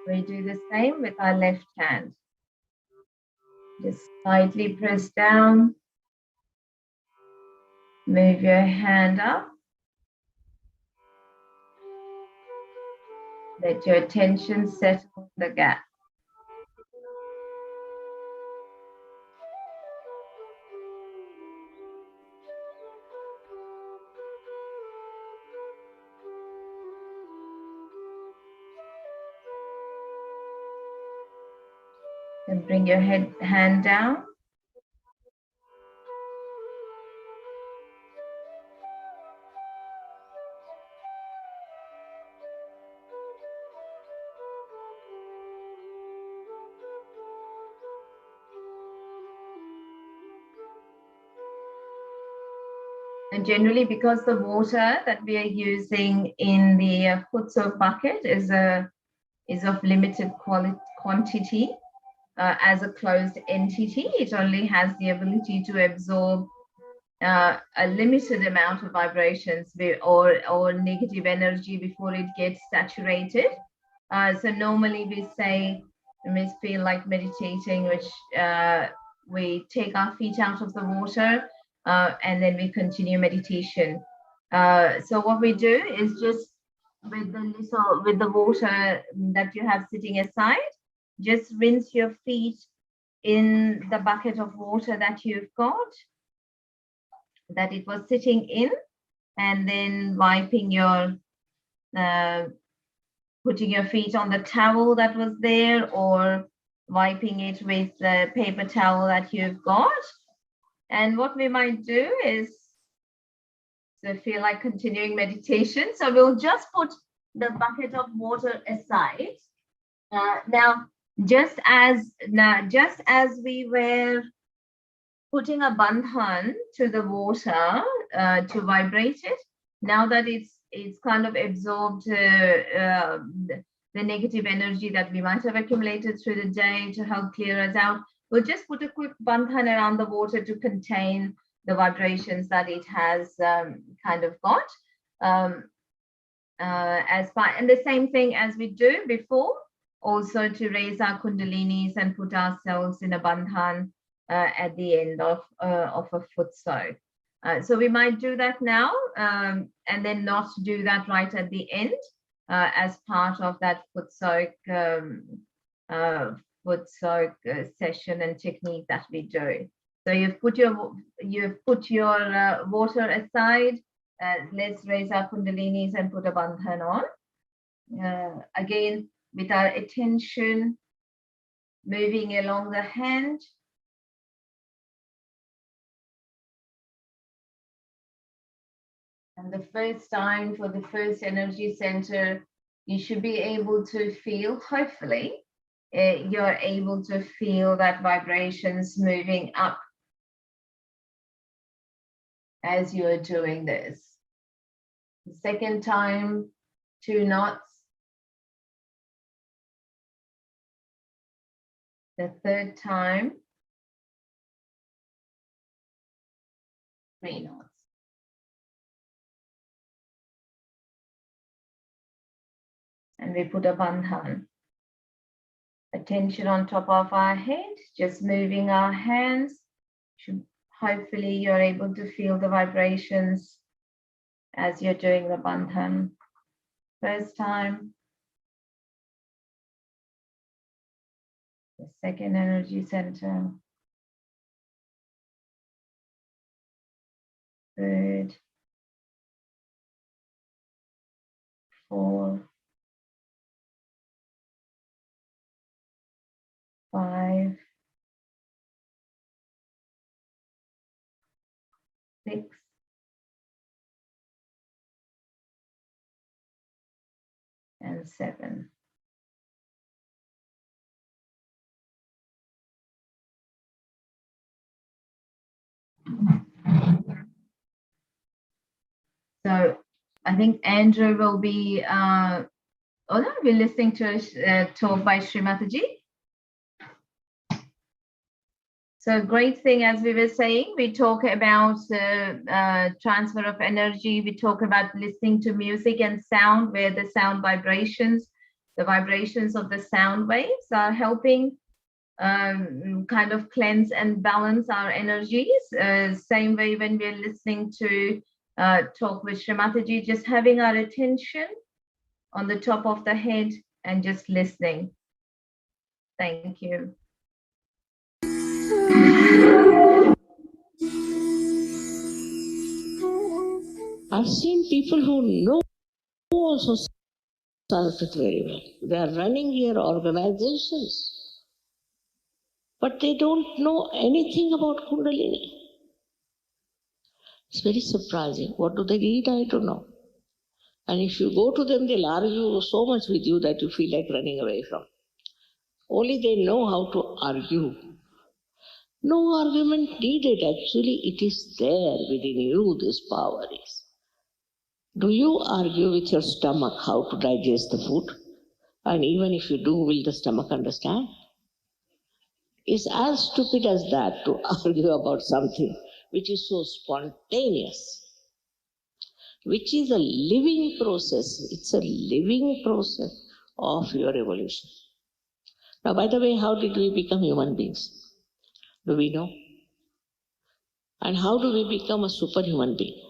We do the same with our left hand. Just slightly press down. Move your hand up. Let your attention settle in the gap. And bring your hand down. And generally, because the water that we are using in the Footsoak bucket is of limited quantity, as a closed entity, it only has the ability to absorb a limited amount of vibrations or negative energy before it gets saturated. So normally we say, we feel like meditating, which we take our feet out of the water and then we continue meditation. So what we do is just with the water that you have sitting aside, just rinse your feet in the bucket of water that you've got, that it was sitting in, and then wiping your putting your feet on the towel that was there, or wiping it with the paper towel that you've got. And what we might do is to feel like continuing meditation, so we'll just put the bucket of water aside. Now just as we were putting a bandhan to the water to vibrate it, now that it's kind of absorbed the negative energy that we might have accumulated through the day to help clear us out, we'll just put a quick bandhan around the water to contain the vibrations that it has kind of got. And the same thing as we do before, also to raise our kundalinis and put ourselves in a bandhan at the end of a Footsoak. So we might do that now and then not do that right at the end as part of that Footsoak session and technique that we do. So you've put your water aside. Let's raise our kundalinis and put a bandhan on. Again, with our attention moving along the hand. And the first time for the first energy center, you should be able to feel, hopefully, you're able to feel that vibrations moving up as you are doing this. The second time, 2 knots. The third time, 3 knots. And we put a bandhan. Attention on top of our head, just moving our hands. Hopefully you're able to feel the vibrations as you're doing the bandhan. First time. The second energy center. Third. 4. 5. 6. And 7. So I think Andrew will be, we're listening to a talk by Shri Mataji. So great thing, as we were saying, we talk about transfer of energy. We talk about listening to music and sound, where the sound vibrations, the vibrations of the sound waves are helping kind of cleanse and balance our energies. Same way when we're listening to talk with Shri Mataji, just having our attention on the top of the head and just listening. Thank you. I've seen people who know also Sanskrit very well. They are running here organizations, but they don't know anything about Kundalini. It's very surprising. What do they read? I don't know. And if you go to them, they'll argue so much with you that you feel like running away from. Only they know how to argue. No argument needed. Actually, it is there within you, this power is. Do you argue with your stomach how to digest the food? And even if you do, will the stomach understand? It's as stupid as that to argue about something which is so spontaneous, which is a living process. It's a living process of your evolution. Now, by the way, how did we become human beings? Do we know? And how do we become a superhuman being?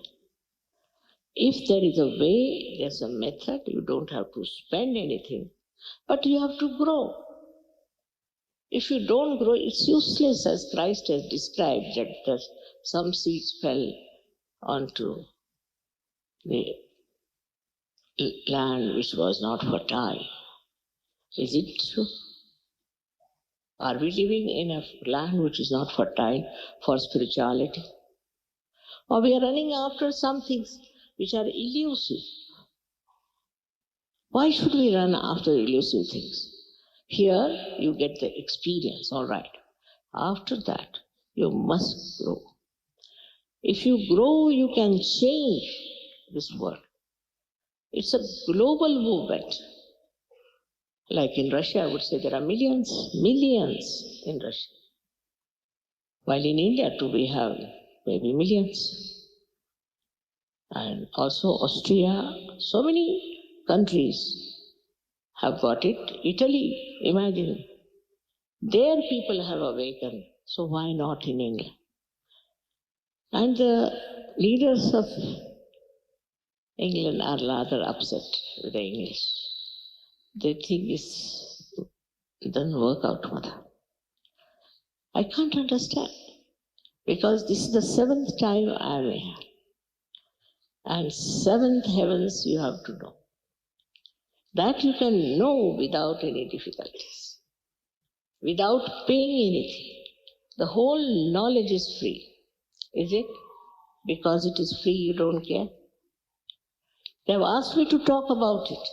If there is a way, there's a method, you don't have to spend anything, but you have to grow. If you don't grow, it's useless, as Christ has described, that some seeds fell onto the land which was not fertile. Is it true? Are we living in a land which is not fertile for spirituality? Or we are running after some things which are elusive? Why should we run after elusive things? Here you get the experience, all right. After that, you must grow. If you grow, you can change this world. It's a global movement. Like in Russia, I would say there are millions in Russia. While in India too, we have maybe millions. And also Austria, so many countries have got it. Italy, imagine. Their people have awakened, so why not in England? And the leaders of England are rather upset with the English. They think it doesn't work out, mother. I can't understand, because this is the 7th time I am here. And 7th heavens you have to know. That you can know without any difficulties, without paying anything. The whole knowledge is free. Is it? Because it is free, you don't care? They have asked me to talk about it.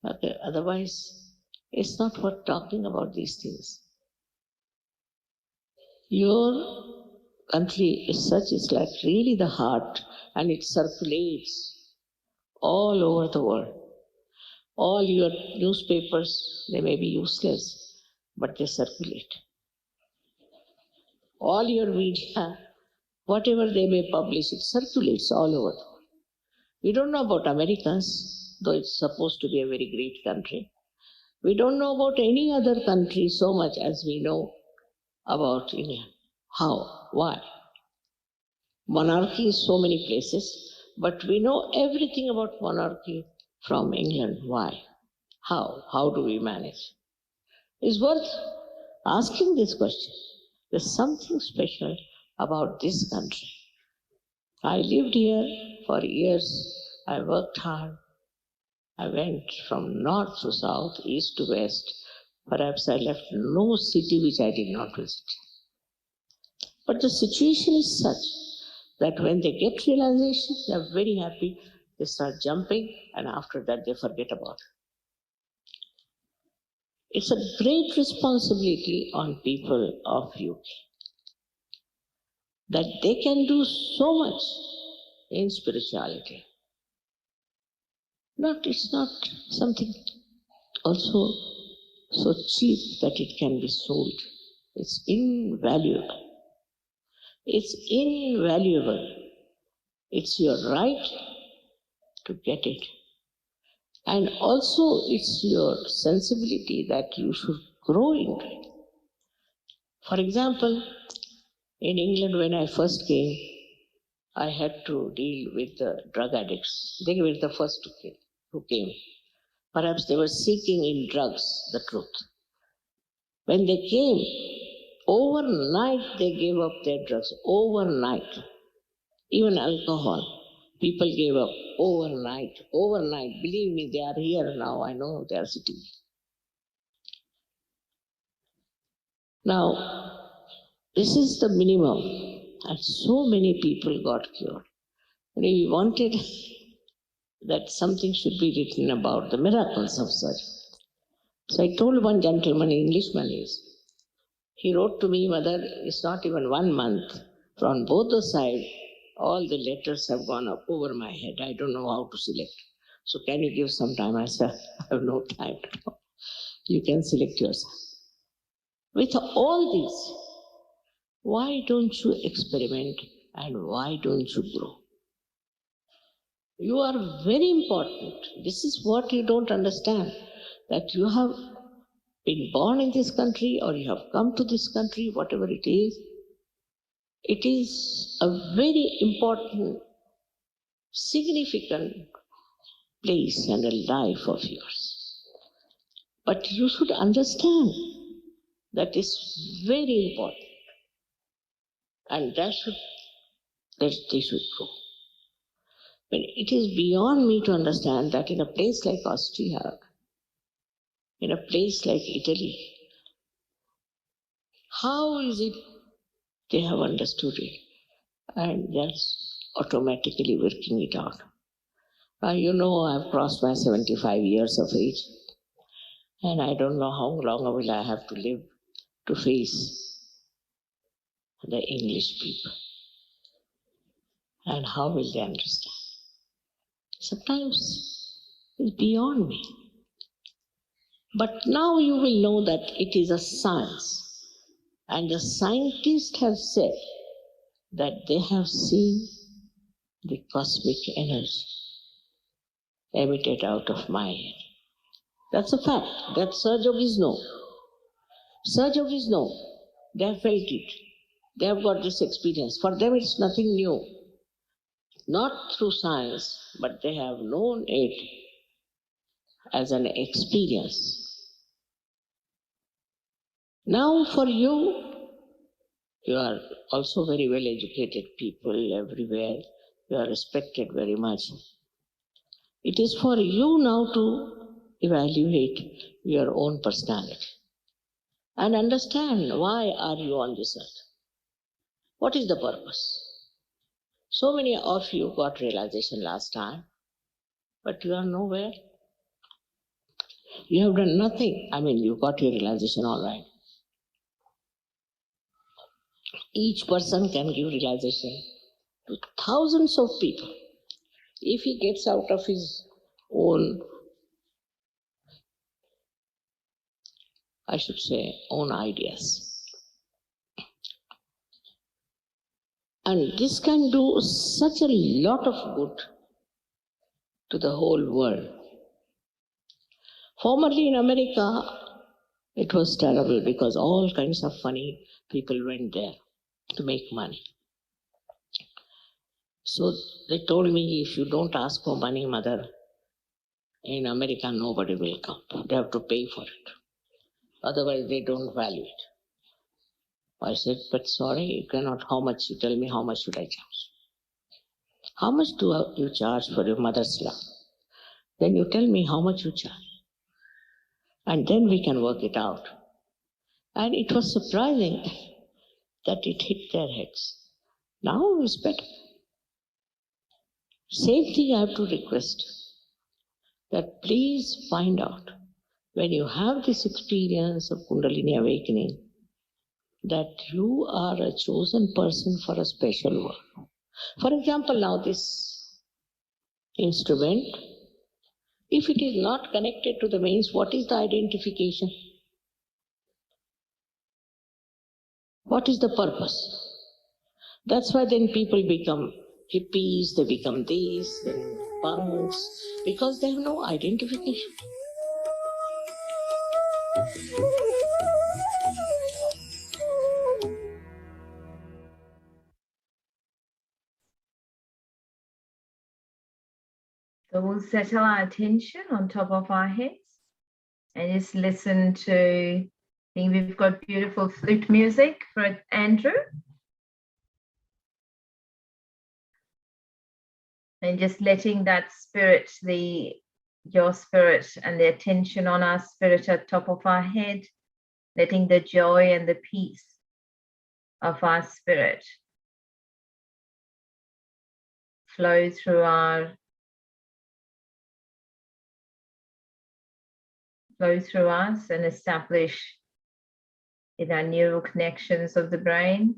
Okay, otherwise, it's not worth talking about these things. Your country is such, it's like really the heart, and it circulates all over the world. All your newspapers, they may be useless, but they circulate. All your media, whatever they may publish, it circulates all over the world. We don't know about Americans, though it's supposed to be a very great country. We don't know about any other country so much as we know about England. How? Why? Monarchy is so many places, but we know everything about monarchy from England. Why? How? How do we manage? It's worth asking this question. There's something special about this country. I lived here for years. I worked hard. I went from north to south, east to west. Perhaps I left no city which I did not visit. But the situation is such that when they get realization, they are very happy. They start jumping, and after that they forget about it. It's a great responsibility on people of UK that they can do so much in spirituality. It's not something also so cheap that it can be sold. It's invaluable. It's invaluable. It's your right to get it. And also it's your sensibility that you should grow into it. For example, in England when I first came, I had to deal with the drug addicts. They were the first who came. Perhaps they were seeking in drugs the truth. When they came, overnight they gave up their drugs. Overnight. Even alcohol. People gave up overnight. Overnight. Believe me, they are here now. I know they are sitting. Now, this is the minimum. And so many people got cured. And we wanted that something should be written about the miracles of such. So I told one gentleman, Englishman is, He wrote to me, Mother, it's not even 1 month. From both the sides, all the letters have gone up over my head. I don't know how to select. So can you give some time? I said, I have no time. You can select yourself. With all these, why don't you experiment and why don't you grow? You are very important. This is what you don't understand, that you have been born in this country or you have come to this country, whatever it is a very important, significant place and a life of yours. But you should understand that is very important, and that they should go. But it is beyond me to understand that in a place like Austria, in a place like Italy, how is it they have understood it and that's automatically working it out. You know, I've crossed my 75 years of age, and I don't know how long will I have to live to face the English people. And how will they understand? Sometimes it's beyond me. But now you will know that it is a science. And the scientists have said that they have seen the cosmic energy emitted out of my head. That's a fact. That Sahaja yogis know. Sahaja yogis know. They have felt it. They have got this experience. For them it's nothing new. Not through science, but they have known it as an experience. Now for you, you are also very well educated people everywhere. You are respected very much. It is for you now to evaluate your own personality and understand why are you on this earth. What is the purpose? So many of you got realization last time, but you are nowhere. You have done nothing. I mean, you got your realization all right. Each person can give realization to thousands of people if he gets out of his own, I should say, own ideas. And this can do such a lot of good to the whole world. Formerly in America, it was terrible because all kinds of funny people went there to make money. So they told me, if you don't ask for money, Mother, in America nobody will come. They have to pay for it. Otherwise they don't value it. I said, but sorry, you cannot. How much? You tell me, how much should I charge? How much do you charge for your mother's love? Then you tell me how much you charge. And then we can work it out. And it was surprising that it hit their heads. Now it's better. Same thing I have to request, that please find out, when you have this experience of Kundalini awakening, that you are a chosen person for a special work. For example, now this instrument, if it is not connected to the mains, what is the identification? What is the purpose? That's why then people become hippies, they become this, then punks, because they have no identification. So we'll settle our attention on top of our heads and just listen to, I think we've got beautiful flute music for Andrew. And just letting that spirit, your spirit and the attention on our spirit at top of our head, letting the joy and the peace of our spirit flow through us and establish in our neural connections of the brain.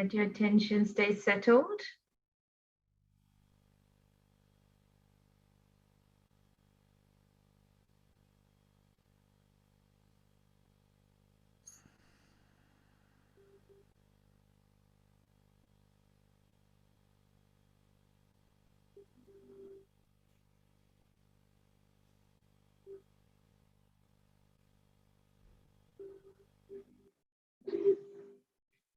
Let your attention stay settled.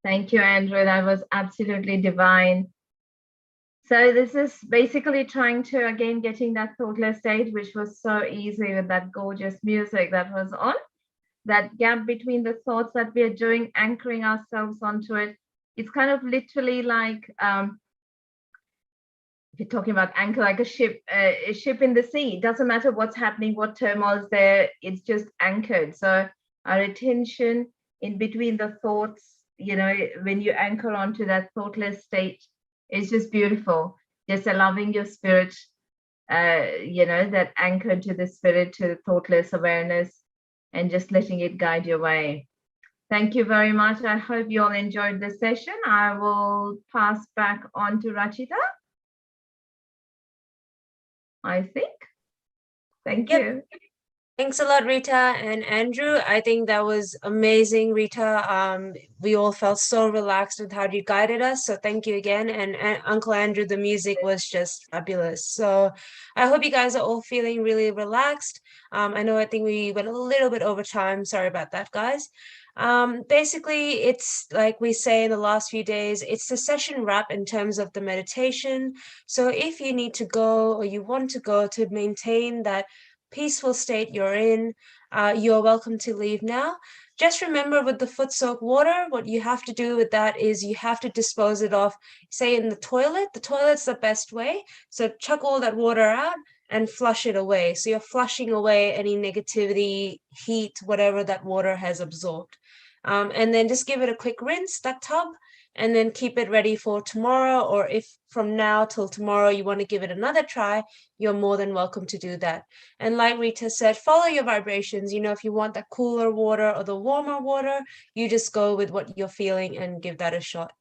Thank you, Andrew. That was absolutely divine. So this is basically trying to, again, getting that thoughtless state, which was so easy with that gorgeous music that was on. That gap between the thoughts that we are doing, anchoring ourselves onto it. It's kind of literally like, if you're talking about anchor, like a ship in the sea. It doesn't matter what's happening, what turmoil is there, it's just anchored. So our attention in between the thoughts, you know, when you anchor onto that thoughtless state, it's just beautiful. Just allowing your spirit, you know, that anchor to the spirit, to the thoughtless awareness, and just letting it guide your way. Thank you very much. I hope you all enjoyed this session. I will pass back on to Rachita, I think. Thank Yep. you. Thanks a lot, Rita and Andrew. I think that was amazing, Rita. We all felt so relaxed with how you guided us. So thank you again. And Uncle Andrew, the music was just fabulous. So I hope you guys are all feeling really relaxed. I think we went a little bit over time. Sorry about that, guys. Basically, it's like we say in the last few days, it's the session wrap in terms of the meditation. So if you need to go or you want to go to maintain that peaceful state you're in, you're welcome to leave now. Just remember with the Footsoak water, what you have to do with that is you have to dispose it off, say in the toilet. The toilet's the best way. So chuck all that water out and flush it away. So you're flushing away any negativity, heat, whatever that water has absorbed. And then just give it a quick rinse, that tub, and then keep it ready for tomorrow. Or if from now till tomorrow you want to give it another try, you're more than welcome to do that. And like Rita said, follow your vibrations. You know, if you want that cooler water or the warmer water, you just go with what you're feeling and give that a shot.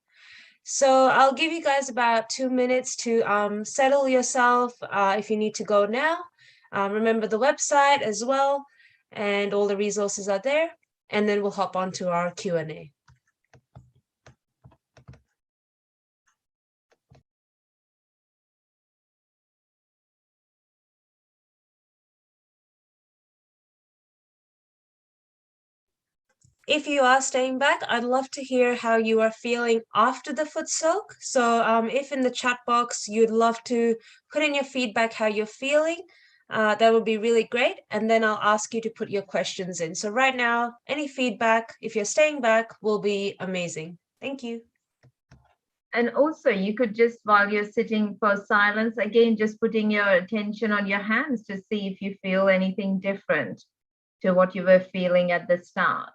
So I'll give you guys about 2 minutes to settle yourself if you need to go now. Remember the website as well, and all the resources are there. And then we'll hop on to our Q&A. If you are staying back, I'd love to hear how you are feeling after the Footsoak. So if in the chat box you'd love to put in your feedback how you're feeling, that would be really great. And then I'll ask you to put your questions in. So right now, any feedback, if you're staying back, will be amazing. Thank you. And also you could just, while you're sitting for silence, again, just putting your attention on your hands to see if you feel anything different to what you were feeling at the start.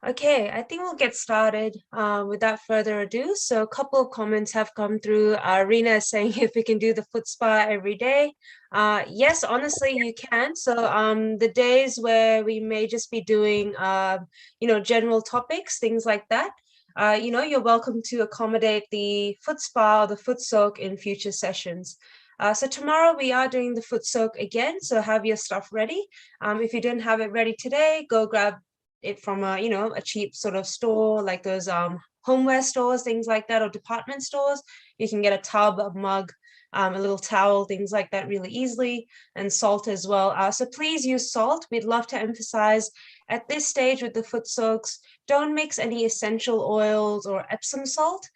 Okay, I think we'll get started without further ado. So a couple of comments have come through. Rina is saying if we can do the foot spa every day. Yes, honestly, you can. So the days where we may just be doing, general topics, things like that, you're welcome to accommodate the foot spa or the foot soak in future sessions. So tomorrow we are doing the foot soak again. So have your stuff ready. If you didn't have it ready today, go grab it from a cheap sort of store, like those homeware stores, things like that, or department stores. You can get a tub, a mug, a little towel, things like that really easily, and salt as well. So please use salt. We'd love to emphasize at this stage with the foot soaks, don't mix any essential oils or Epsom salt.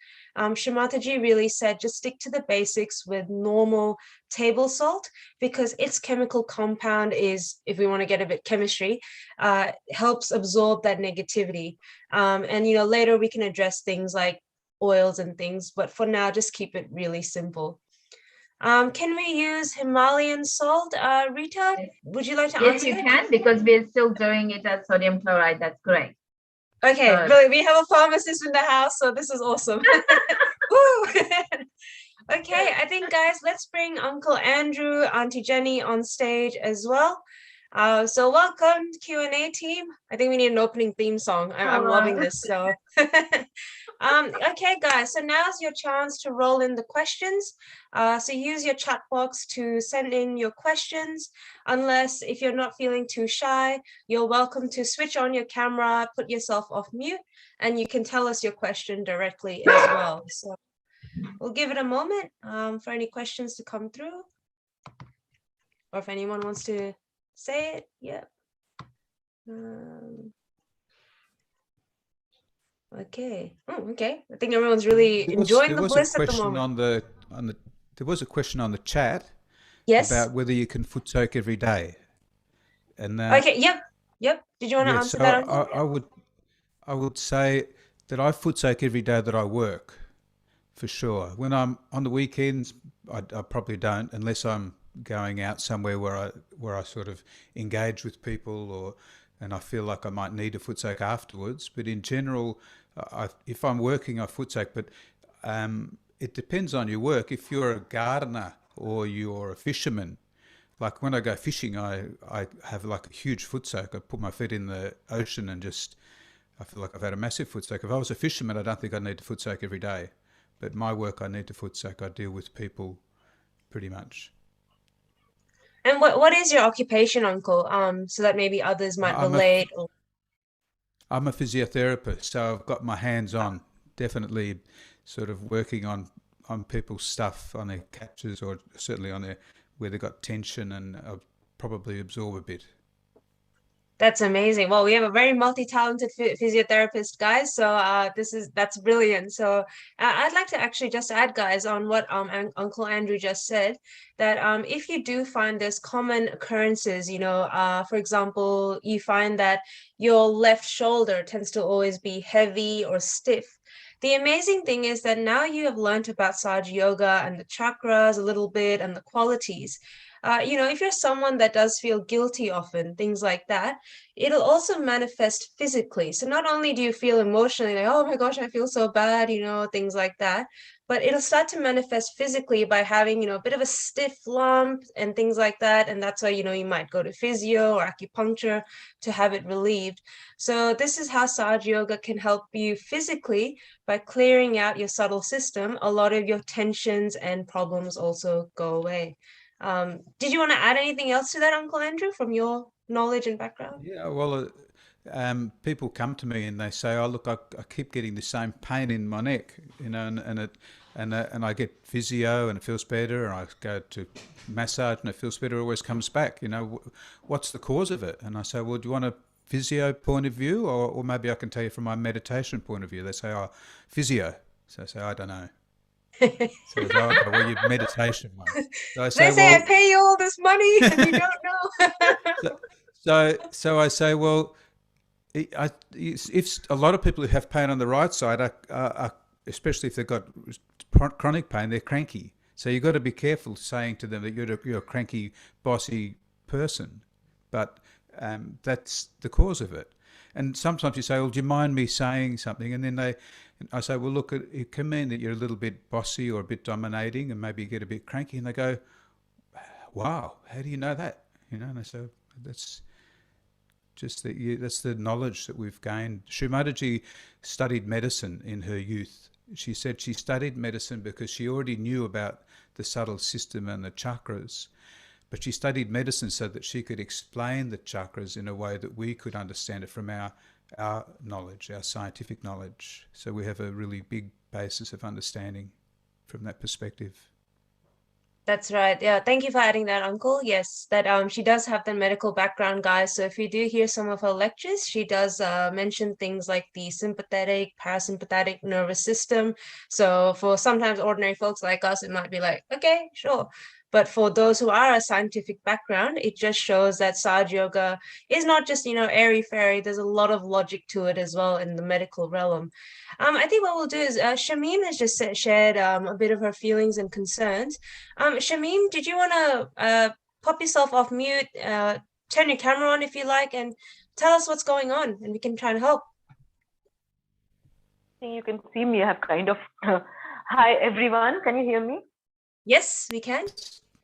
Shri Mataji really said just stick to the basics with normal table salt, because its chemical compound is, if we want to get a bit chemistry, helps absorb that negativity. And later we can address things like oils and things, but for now, just keep it really simple. Can we use Himalayan salt? Rita, Yes. would you like to Yes, answer you it? can, because we're still doing it as sodium chloride. That's correct. Okay, So- brilliant. We have a pharmacist in the house, so this is awesome. Woo! Okay, I think, guys, let's bring Uncle Andrew, Auntie Jenny on stage as well. So welcome, Q&A team. I think we need an opening theme song. I'm loving this. So, okay, guys. So now's your chance to roll in the questions. So use your chat box to send in your questions. Unless if you're not feeling too shy, you're welcome to switch on your camera, put yourself off mute, and you can tell us your question directly as well. So we'll give it a moment for any questions to come through, or if anyone wants to say it. Yep. Okay. Oh, okay. I think everyone's really enjoying the bliss at the moment. There was a question on the chat Yes. about whether you can foot soak every day. And Okay. Yep. Did you want to yeah, answer so that, Uncle? I would say that I foot soak every day that I work, for sure. When I'm on the weekends, I probably don't, unless I'm going out somewhere where I sort of engage with people, and I feel like I might need a foot soak afterwards. But in general, if I'm working, I foot soak. But it depends on your work. If you're a gardener or you're a fisherman, like when I go fishing, I have like a huge foot soak. I put my feet in the ocean and I feel like I've had a massive foot soak. If I was a fisherman, I don't think I'd need to foot soak every day. But my work, I need to foot soak. I deal with people pretty much. And what is your occupation, Uncle? So that maybe others might I'm a relate. Or... I'm a physiotherapist, so I've got my hands on, definitely sort of working on people's stuff, on their captures, or certainly on their where they've got tension, and I'll probably absorb a bit. That's amazing. Well, we have a very multi-talented physiotherapist, guys. So that's brilliant. So I'd like to actually just add, guys, on what Uncle Andrew just said, that if you do find there's common occurrences, for example, you find that your left shoulder tends to always be heavy or stiff. The amazing thing is that now you have learned about Sahaja Yoga and the chakras a little bit and the qualities. If you're someone that does feel guilty often, things like that, it'll also manifest physically. So not only do you feel emotionally like, oh my gosh, I feel so bad, things like that, but it'll start to manifest physically by having, a bit of a stiff lump and things like that. And that's why, you might go to physio or acupuncture to have it relieved. So this is how Sahaja Yoga can help you physically by clearing out your subtle system. A lot of your tensions and problems also go away. Did you want to add anything else to that, Uncle Andrew, from your knowledge and background? Yeah, well, people come to me and they say, "Oh, look, I keep getting the same pain in my neck, and I get physio and it feels better, and I go to massage and it feels better. It always comes back. What's the cause of it?" And I say, "Well, do you want a physio point of view, or maybe I can tell you from my meditation point of view?" They say, "Oh, physio." So I say, "I don't know." So I say, "Okay, well, your meditation one." So I say, They say, "Well," I pay you all this money and you don't know. so I say, "Well, if a lot of people who have pain on the right side are especially if they've got chronic pain, they're cranky. So you've got to be careful saying to them that you're a cranky, bossy person, but that's the cause of it. And sometimes you say, "Well, do you mind me saying something?" And then I say, "Well, look, it can mean that you're a little bit bossy or a bit dominating, and maybe you get a bit cranky." And they go, "Wow, how do you know that?" And I say, "That's just that's the knowledge that we've gained." Shri Mataji studied medicine in her youth. She said she studied medicine because she already knew about the subtle system and the chakras, but she studied medicine so that she could explain the chakras in a way that we could understand it from our knowledge, our scientific knowledge. So we have a really big basis of understanding from that perspective. That's right. Yeah, thank you for adding that, Uncle. Yes, that she does have the medical background, guys. So if you do hear some of her lectures, she does mention things like the sympathetic, parasympathetic nervous system. So for sometimes ordinary folks like us, it might be like, okay, sure. But for those who are a scientific background, it just shows that Sahaja Yoga is not just, airy fairy. There's a lot of logic to it as well in the medical realm. I think what we'll do is Shamim has just shared a bit of her feelings and concerns. Shamim, did you want to pop yourself off mute, turn your camera on if you like, and tell us what's going on, and we can try and help. You can see me. I have kind of. Hi, everyone. Can you hear me? Yes, we can.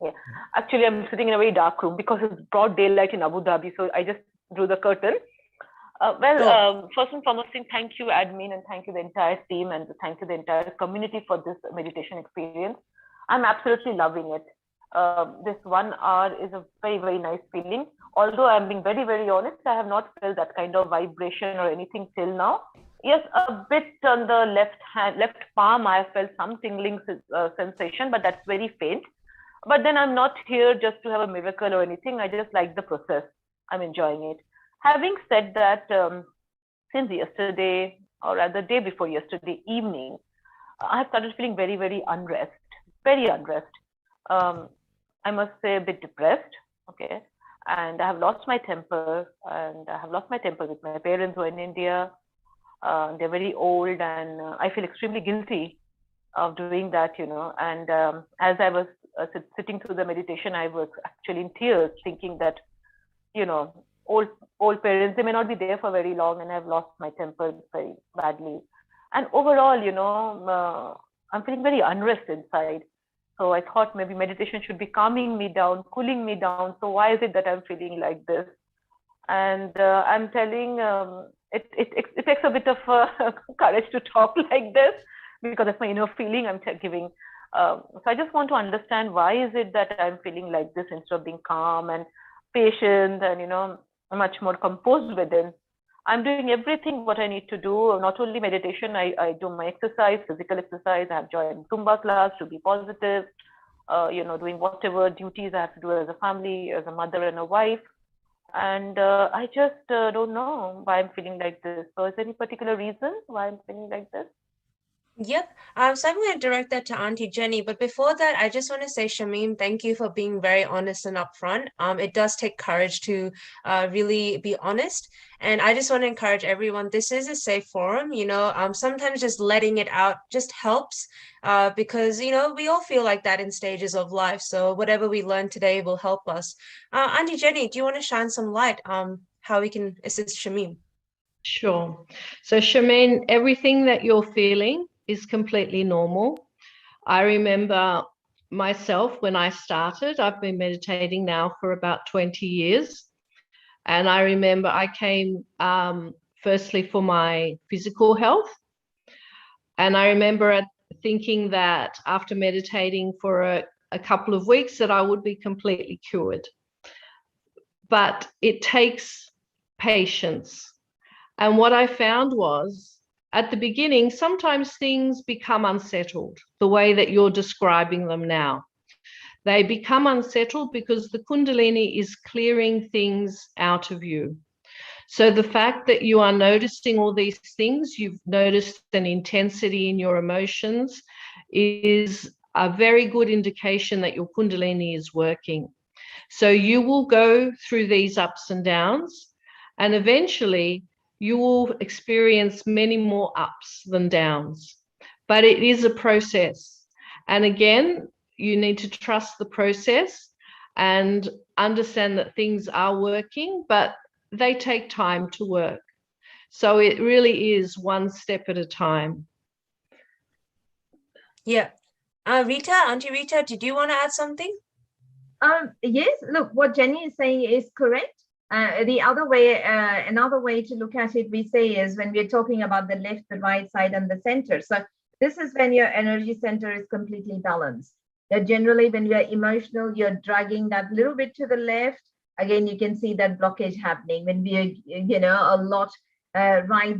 Yeah. Actually, I'm sitting in a very dark room because it's broad daylight in Abu Dhabi. So I just drew the curtain. First and foremost, thank you, admin, and thank you, the entire team, and thank you, the entire community for this meditation experience. I'm absolutely loving it. This 1 hour is a very, very nice feeling. Although I'm being very, very honest, I have not felt that kind of vibration or anything till now. Yes, a bit on the left palm, I felt some tingling sensation, but that's very faint. But then I'm not here just to have a miracle or anything. I just like the process. I'm enjoying it. Having said that, since yesterday, or rather day before yesterday evening, I have started feeling very, very very unrest. I must say a bit depressed, okay? And I have lost my temper, and I have lost my temper with my parents who are in India. They're very old, and I feel extremely guilty of doing that, And as I was sitting through the meditation, I was actually in tears, thinking that, old parents, they may not be there for very long, and I've lost my temper very badly. And overall, I'm feeling very unrest inside. So I thought maybe meditation should be calming me down, cooling me down. So why is it that I'm feeling like this? And I'm telling, it takes a bit of courage to talk like this, because that's my inner feeling I'm giving. So I just want to understand, why is it that I'm feeling like this instead of being calm and patient and, much more composed within. I'm doing everything what I need to do, not only meditation, I do my exercise, physical exercise. I have joined Zumba class to be positive, doing whatever duties I have to do as a family, as a mother and a wife. And I just don't know why I'm feeling like this. So is there any particular reason why I'm feeling like this? Yep. So I'm going to direct that to Auntie Jenny. But before that, I just want to say, Shamim, thank you for being very honest and upfront. It does take courage to really be honest. And I just want to encourage everyone, this is a safe forum. Sometimes just letting it out just helps because, we all feel like that in stages of life. So whatever we learn today will help us. Auntie Jenny, do you want to shine some light how we can assist Shamim? Sure. So Shamim, everything that you're feeling is completely normal. I remember myself when I started, I've been meditating now for about 20 years. And I remember I came firstly for my physical health. And I remember thinking that after meditating for a couple of weeks that I would be completely cured. But it takes patience. And what I found was, at the beginning, sometimes things become unsettled, the way that you're describing them now. They become unsettled because the Kundalini is clearing things out of you. So the fact that you are noticing all these things, you've noticed an intensity in your emotions, is a very good indication that your Kundalini is working. So you will go through these ups and downs, and eventually you will experience many more ups than downs. But it is a process. And again, you need to trust the process and understand that things are working, but they take time to work. So it really is one step at a time. Yeah. Rita, Auntie Rita, did you want to add something? Yes, look, what Jenny is saying is correct. The other way, another way to look at it, we say, is when we're talking about the left, the right side, and the center. So this is when your energy center is completely balanced. Generally, when you're emotional, you're dragging that little bit to the left. Again, you can see that blockage happening. When we're, a lot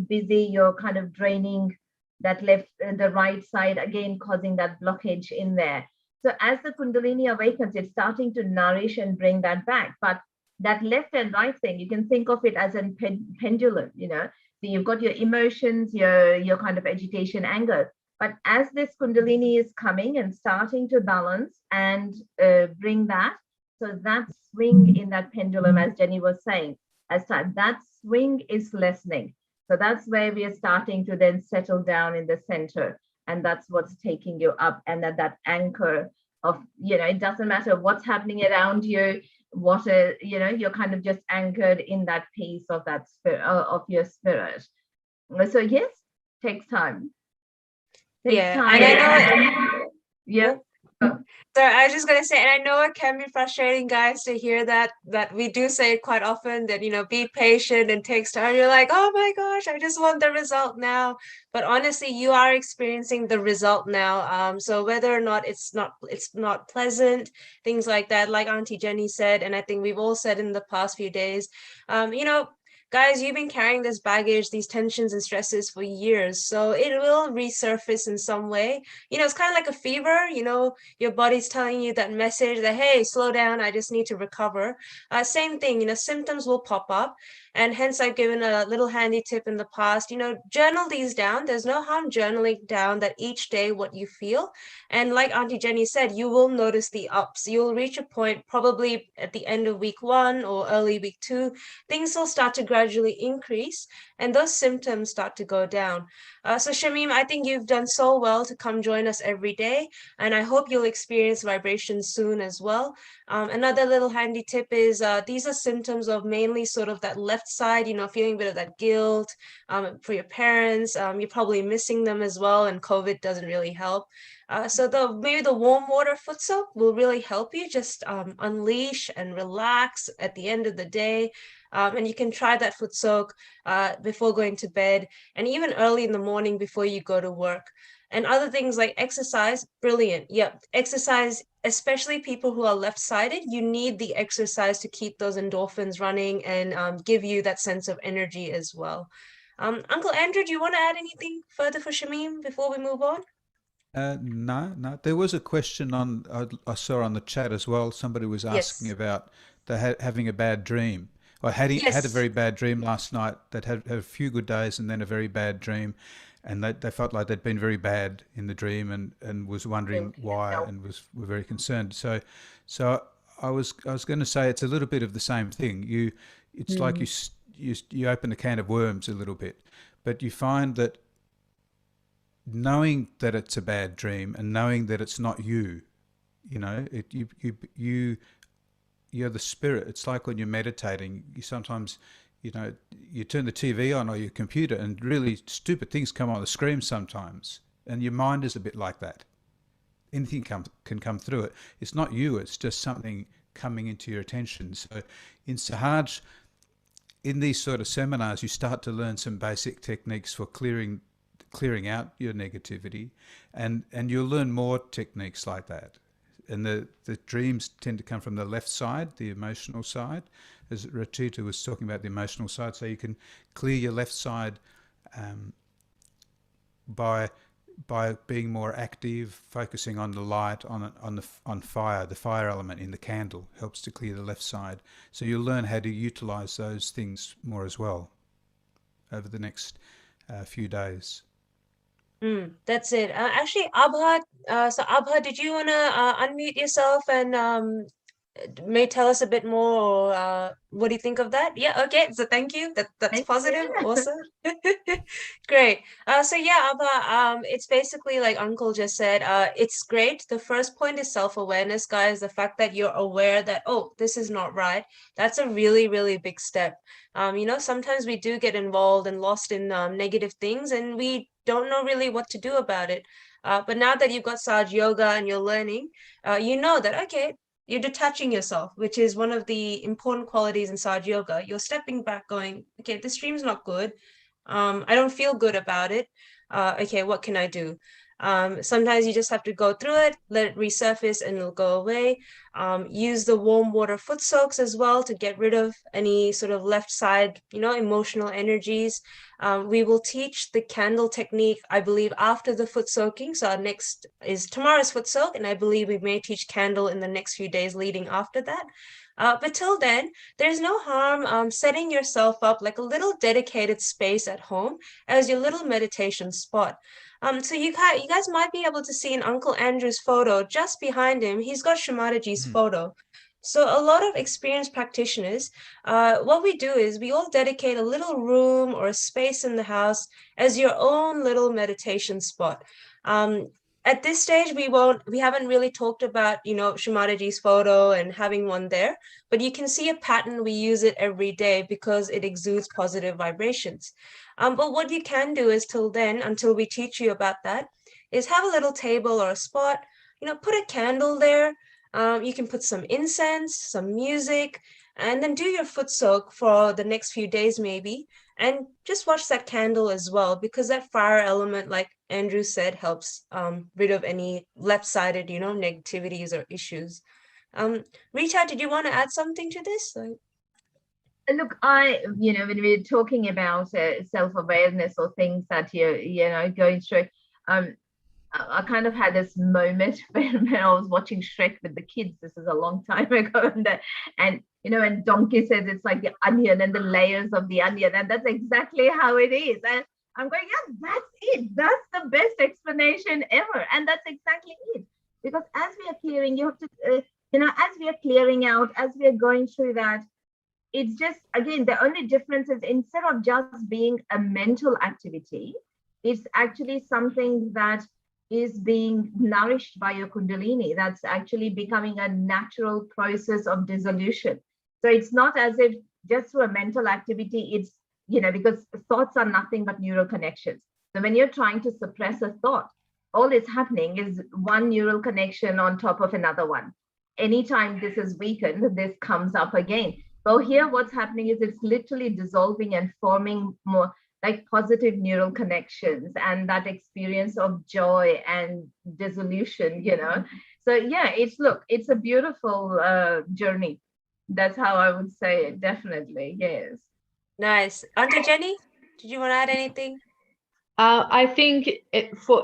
busy, you're kind of draining that left, the right side, again, causing that blockage in there. So as the Kundalini awakens, it's starting to nourish and bring that back. But that left and right thing, you can think of it as a pendulum, you know. So you've got your emotions, your kind of agitation, anger. But as this Kundalini is coming and starting to balance and bring that, so that swing in that pendulum, as Jenny was saying, as time, that swing is lessening. So that's where we are starting to then settle down in the center. And that's what's taking you up. And that anchor of, you know, it doesn't matter what's happening around you, you know, you're kind of just anchored in that peace of that spirit, of your spirit. So yes, takes time. Yeah, and I know Yeah. So I was just gonna say, and I know it can be frustrating, guys, to hear that we do say it quite often that, you know, be patient and takes time. You're like, oh my gosh, I just want the result now. But honestly, you are experiencing the result now. So whether or not it's not pleasant, things like that, like Auntie Jenny said, and I think we've all said in the past few days, you know, guys, you've been carrying this baggage, these tensions and stresses for years. So it will resurface in some way. You know, it's kind of like a fever, you know, your body's telling you that message that, hey, slow down, I just need to recover. Same thing, you know, symptoms will pop up. And hence I've given a little handy tip in the past, you know, journal these down. There's no harm journaling down that each day what you feel. And like Auntie Jenny said, you will notice the ups. You'll reach a point probably at the end of week 1 or early week 2, things will start to gradually increase and those symptoms start to go down. So Shamim, I think you've done so well to come join us every day. And I hope you'll experience vibrations soon as well. Another little handy tip is these are symptoms of mainly sort of that left side, you know, feeling a bit of that guilt for your parents. You're probably missing them as well, and COVID doesn't really help. So maybe the warm water foot soak will really help you just unleash and relax at the end of the day. And you can try that foot soak before going to bed and even early in the morning before you go to work. And other things like exercise, brilliant. Yep, exercise, especially people who are left-sided, you need the exercise to keep those endorphins running and give you that sense of energy as well. Uncle Andrew, do you want to add anything further for Shamim before we move on? No. There was a question I saw on the chat as well. Somebody was asking Yes. about having a bad dream. I had a Yes. very bad dream last night that had a few good days and then a very bad dream. And they felt like they'd been very bad in the dream and was wondering why and were very concerned. So I was going to say it's a little bit of the same thing. It's like you open a can of worms a little bit, but you find that knowing that it's a bad dream and knowing that it's not you, you know, you're the spirit. It's like when you're meditating, you sometimes, you know, you turn the TV on or your computer and really stupid things come on the screen sometimes. And your mind is a bit like that. Anything can come through it. It's not you, it's just something coming into your attention. So in Sahaja, in these sort of seminars, you start to learn some basic techniques for clearing out your negativity, and you'll learn more techniques like that. And the dreams tend to come from the left side, the emotional side, as Rita was talking about the emotional side. So you can clear your left side by being more active, focusing on the light, on fire. The fire element in the candle helps to clear the left side. So you'll learn how to utilize those things more as well over the next few days. That's it. Actually, Abha, so Abha, did you want to unmute yourself and may tell us a bit more, or what do you think of that? Yeah, okay. So thank you. That's positive. Awesome. Great. So yeah, Abha, it's basically like Uncle just said. It's great. The first point is self-awareness, guys. The fact that you're aware that, oh, this is not right. That's a really, really big step. You know, sometimes we do get involved and lost in negative things, and we don't know really what to do about it. But now that you've got Sahaja Yoga and you're learning, you know that, okay, you're detaching yourself, which is one of the important qualities in Sahaja Yoga. You're stepping back going, okay, this stream's not good. I don't feel good about it. Okay, what can I do? Sometimes you just have to go through it, let it resurface, and it'll go away. Use the warm water foot soaks as well to get rid of any sort of left side, emotional energies. We will teach the candle technique, I believe, after the foot soaking. So our next is tomorrow's foot soak, and I believe we may teach candle in the next few days leading after that. But till then, there's no harm setting yourself up like a little dedicated space at home as your little meditation spot. So you guys might be able to see in Uncle Andrew's photo just behind him. He's got Shri Mataji's photo. So a lot of experienced practitioners, what we do is we all dedicate a little room or a space in the house as your own little meditation spot. At this stage, we haven't really talked about, Shri Mataji's photo and having one there, but you can see a pattern. We use it every day because it exudes positive vibrations. But what you can do is until we teach you about that, is have a little table or a spot, put a candle there. You can put some incense, some music, and then do your foot soak for the next few days maybe, and just watch that candle as well, because that fire element, like Andrew said, helps rid of any left-sided, negativities or issues. Rita, did you want to add something to this? Look, when we're talking about self-awareness or things that you're going through, I kind of had this moment when I was watching Shrek with the kids. This is a long time ago, and when Donkey says it's like the onion and the layers of the onion, and that's exactly how it is. And I'm going, yeah, that's it. That's the best explanation ever, and that's exactly it. Because as we are clearing, you have to, as we are clearing out, as we are going through that, it's just, again, the only difference is instead of just being a mental activity, it's actually something that is being nourished by your Kundalini. That's actually becoming a natural process of dissolution. So it's not as if just through a mental activity, it's, because thoughts are nothing but neural connections. So when you're trying to suppress a thought, all is happening is one neural connection on top of another one. Anytime this is weakened, this comes up again. So here what's happening is it's literally dissolving and forming more like positive neural connections and that experience of joy and dissolution, So yeah, it's a beautiful journey. That's how I would say it, definitely, yes. Nice. Auntie Jenny, did you want to add anything? I think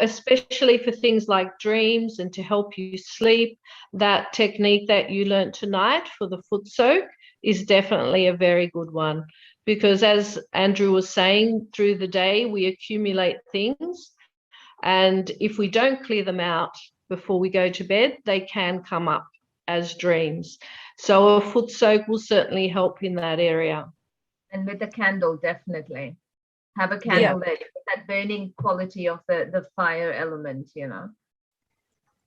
especially for things like dreams and to help you sleep, that technique that you learned tonight for the foot soak is definitely a very good one, because as Andrew was saying, through the day we accumulate things, and if we don't clear them out before we go to bed, they can come up as dreams. So a foot soak will certainly help in that area. And with a candle, definitely. Have a candle there, that burning quality of the fire element,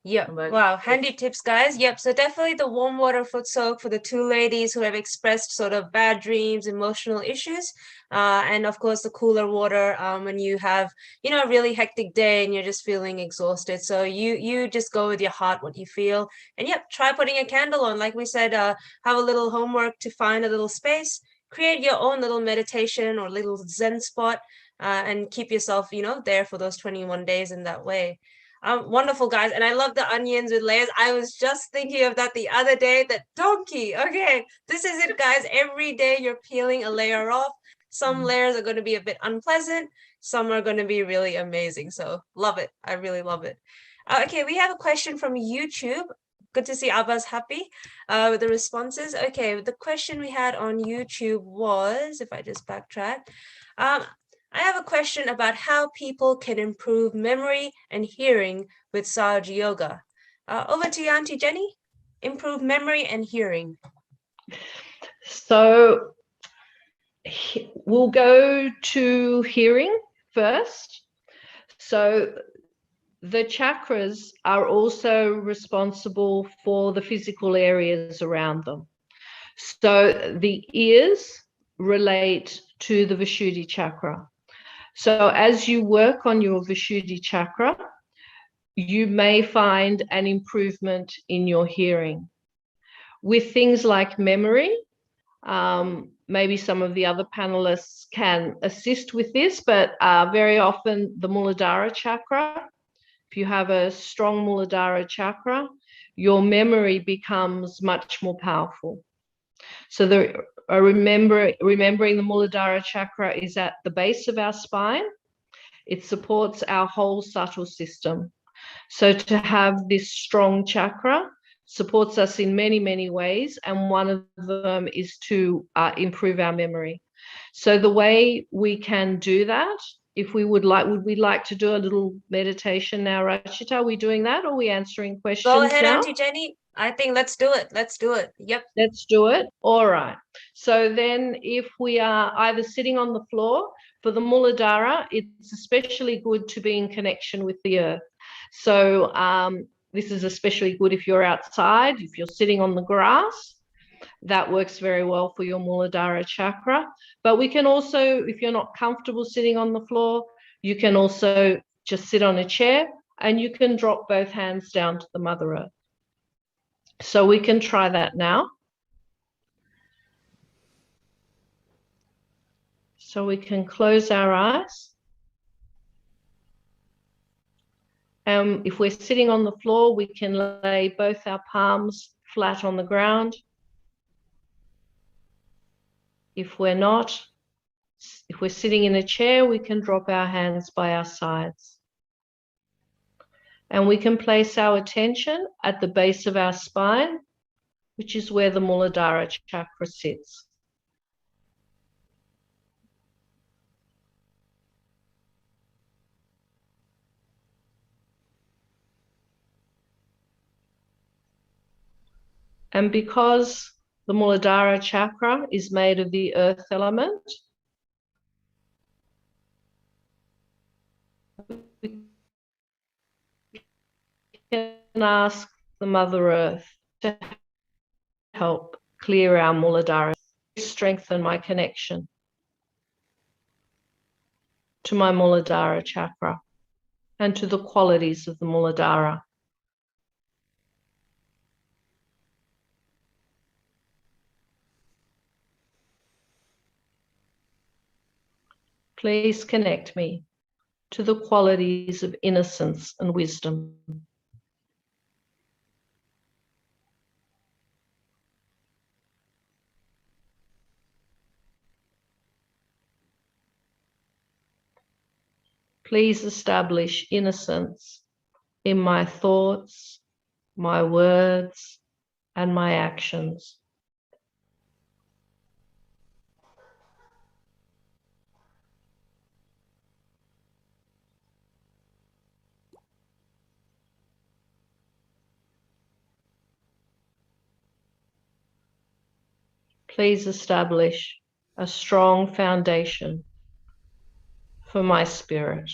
Yeah. Wow. Handy tips, guys. Yep. So definitely the warm water foot soak for the two ladies who have expressed sort of bad dreams, emotional issues. And of course, the cooler water when you have, a really hectic day and you're just feeling exhausted. So you just go with your heart, what you feel. And yep, try putting a candle on. Like we said, have a little homework to find a little space, create your own little meditation or little Zen spot, and keep yourself, there for those 21 days in that way. Wonderful, guys. And I love the onions with layers. I was just thinking of that the other day, that donkey. Okay, this is it, guys. Every day you're peeling a layer off. Some layers are going to be a bit unpleasant. Some are going to be really amazing. So love it. I really love it. Okay, we have a question from YouTube. Good to see Abba's happy with the responses. Okay, the question we had on YouTube was, if I just backtrack, I have a question about how people can improve memory and hearing with Sahaja Yoga. Over to you, Auntie Jenny. Improve memory and hearing. So we'll go to hearing first. So the chakras are also responsible for the physical areas around them. So the ears relate to the Vishuddhi chakra. So as you work on your Vishuddhi chakra, you may find an improvement in your hearing. With things like memory, maybe some of the other panelists can assist with this, but very often the Muladhara chakra if you have a strong Muladhara chakra, your memory becomes much more powerful. So remembering the Muladhara chakra is at the base of our spine. It supports our whole subtle system. So to have this strong chakra supports us in many, many ways. And one of them is to improve our memory. So the way we can do that, if we would we like to do a little meditation now, Rachita? Are we doing that, or are we answering questions Go ahead, now? Auntie Jenny. I think let's do it. Let's do it. Yep. Let's do it. All right. So then if we are either sitting on the floor, for the Muladhara, it's especially good to be in connection with the earth. So this is especially good if you're outside, if you're sitting on the grass. That works very well for your Muladhara chakra. But we can also, if you're not comfortable sitting on the floor, you can also just sit on a chair and you can drop both hands down to the Mother Earth. So we can try that now. So we can close our eyes. If we're sitting on the floor, we can lay both our palms flat on the ground. If we're not, if we're sitting in a chair, we can drop our hands by our sides. And we can place our attention at the base of our spine, which is where the Muladhara chakra sits. And because the Muladhara chakra is made of the earth element, we can ask the Mother Earth to help clear our Muladhara, strengthen my connection to my Muladhara chakra and to the qualities of the Muladhara. Please connect me to the qualities of innocence and wisdom. Please establish innocence in my thoughts, my words, and my actions. Please establish a strong foundation for my spirit.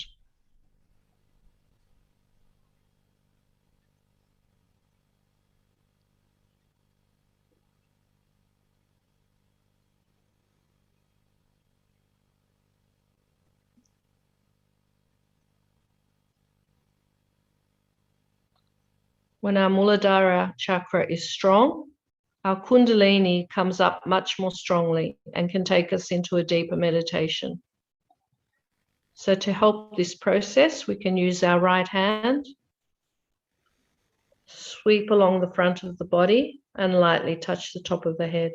When our Muladhara chakra is strong, our Kundalini comes up much more strongly and can take us into a deeper meditation. So to help this process, we can use our right hand, sweep along the front of the body and lightly touch the top of the head.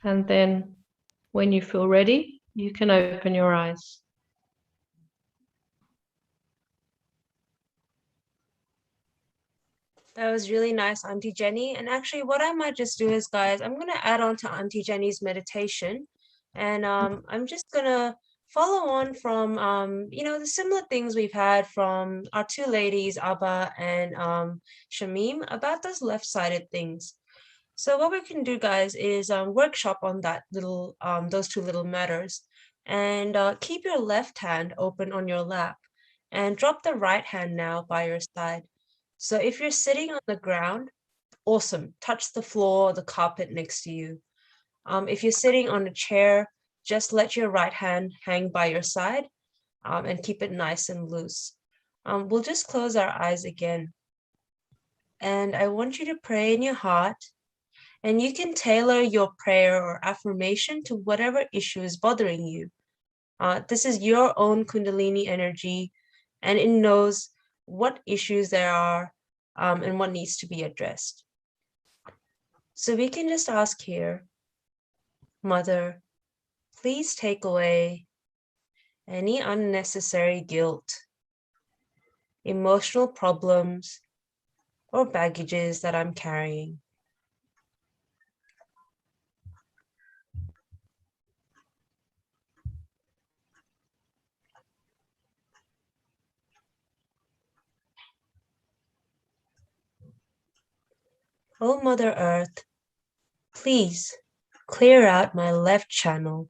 And then when you feel ready, you can open your eyes. That was really nice, Auntie Jenny. And actually what I might just do is, guys, I'm going to add on to Auntie Jenny's meditation. And I'm just going to follow on from, the similar things we've had from our two ladies, Abba and Shamim, about those left-sided things. So what we can do, guys, is workshop on that little, those two little matters, and keep your left hand open on your lap and drop the right hand now by your side. So if you're sitting on the ground, awesome, touch the floor, the carpet next to you. If you're sitting on a chair, just let your right hand hang by your side and keep it nice and loose. we'll just close our eyes again. And I want you to pray in your heart, and you can tailor your prayer or affirmation to whatever issue is bothering you. This is your own Kundalini energy, and it knows what issues there are and what needs to be addressed. So we can just ask here, Mother, please take away any unnecessary guilt, emotional problems, or baggages that I'm carrying. Oh, Mother Earth, please clear out my left channel.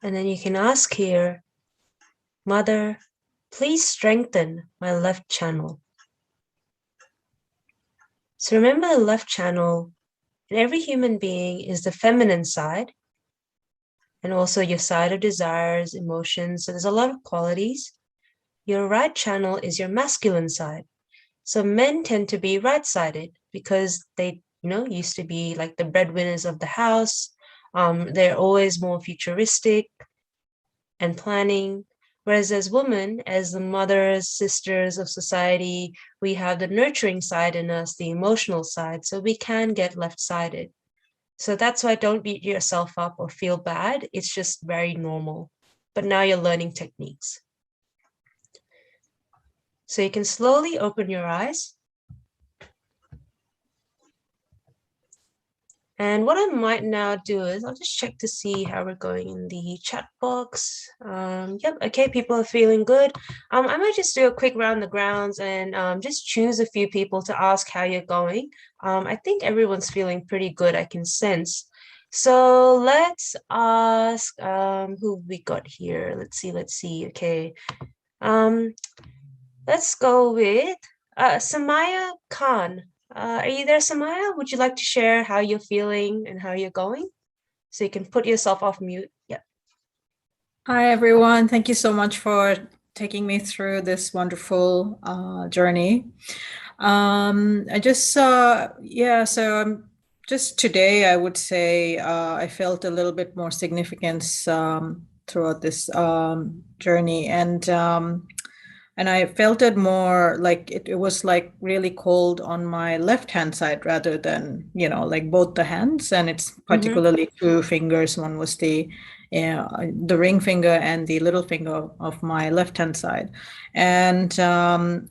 And then you can ask here, Mother, please strengthen my left channel. So remember, the left channel in every human being is the feminine side, and also your side of desires, emotions. So there's a lot of qualities. Your right channel is your masculine side. So men tend to be right-sided because they, used to be like the breadwinners of the house. They're always more futuristic and planning. Whereas as women, as the mothers, sisters of society, we have the nurturing side in us, the emotional side. So we can get left-sided. So that's why don't beat yourself up or feel bad. It's just very normal. But now you're learning techniques. So you can slowly open your eyes. And what I might now do is I'll just check to see how we're going in the chat box. Yep, okay, people are feeling good. I might just do a quick round the grounds and just choose a few people to ask how you're going. I think everyone's feeling pretty good, I can sense. So let's ask who we got here. Let's see. Okay. Let's go with Samaya Khan. Are you there, Samaya? Would you like to share how you're feeling and how you're going? So you can put yourself off mute. Yeah. Hi, everyone. Thank you so much for taking me through this wonderful journey. Just today, I would say I felt a little bit more significance throughout this journey. And I felt it more like it was like really cold on my left-hand side rather than, like both the hands. And it's particularly two fingers. One was the ring finger and the little finger of my left-hand side. And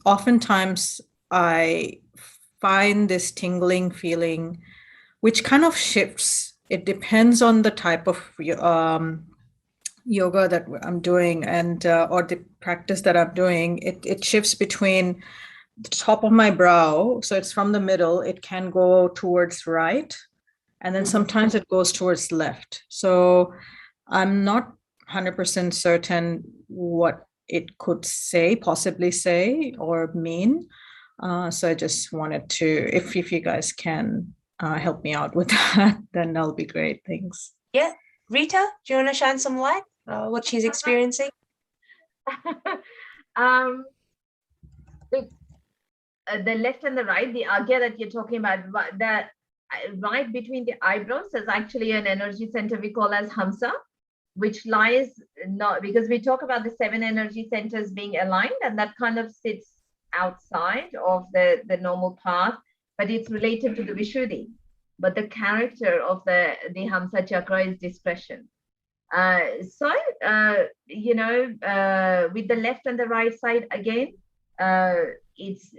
oftentimes I find this tingling feeling, which kind of shifts. It depends on the type of yoga that I'm doing and or the practice that I'm doing. It shifts between the top of my brow, so it's from the middle. It can go towards right, and then sometimes it goes towards left. So I'm not 100% certain what it could possibly say or mean. So I just wanted to, if you guys can help me out with that, then that'll be great. Thanks. Yeah. Rita, do you want to shine some light what she's experiencing? The left and the right, the agya that you're talking about, the right between the eyebrows is actually an energy center we call as Hamsa, which lies not, because we talk about the 7 energy centers being aligned, and that kind of sits outside of the normal path, but it's related to the Vishuddhi. but the character of the Hamsa chakra is discretion. So, you know, with the left and the right side again, it's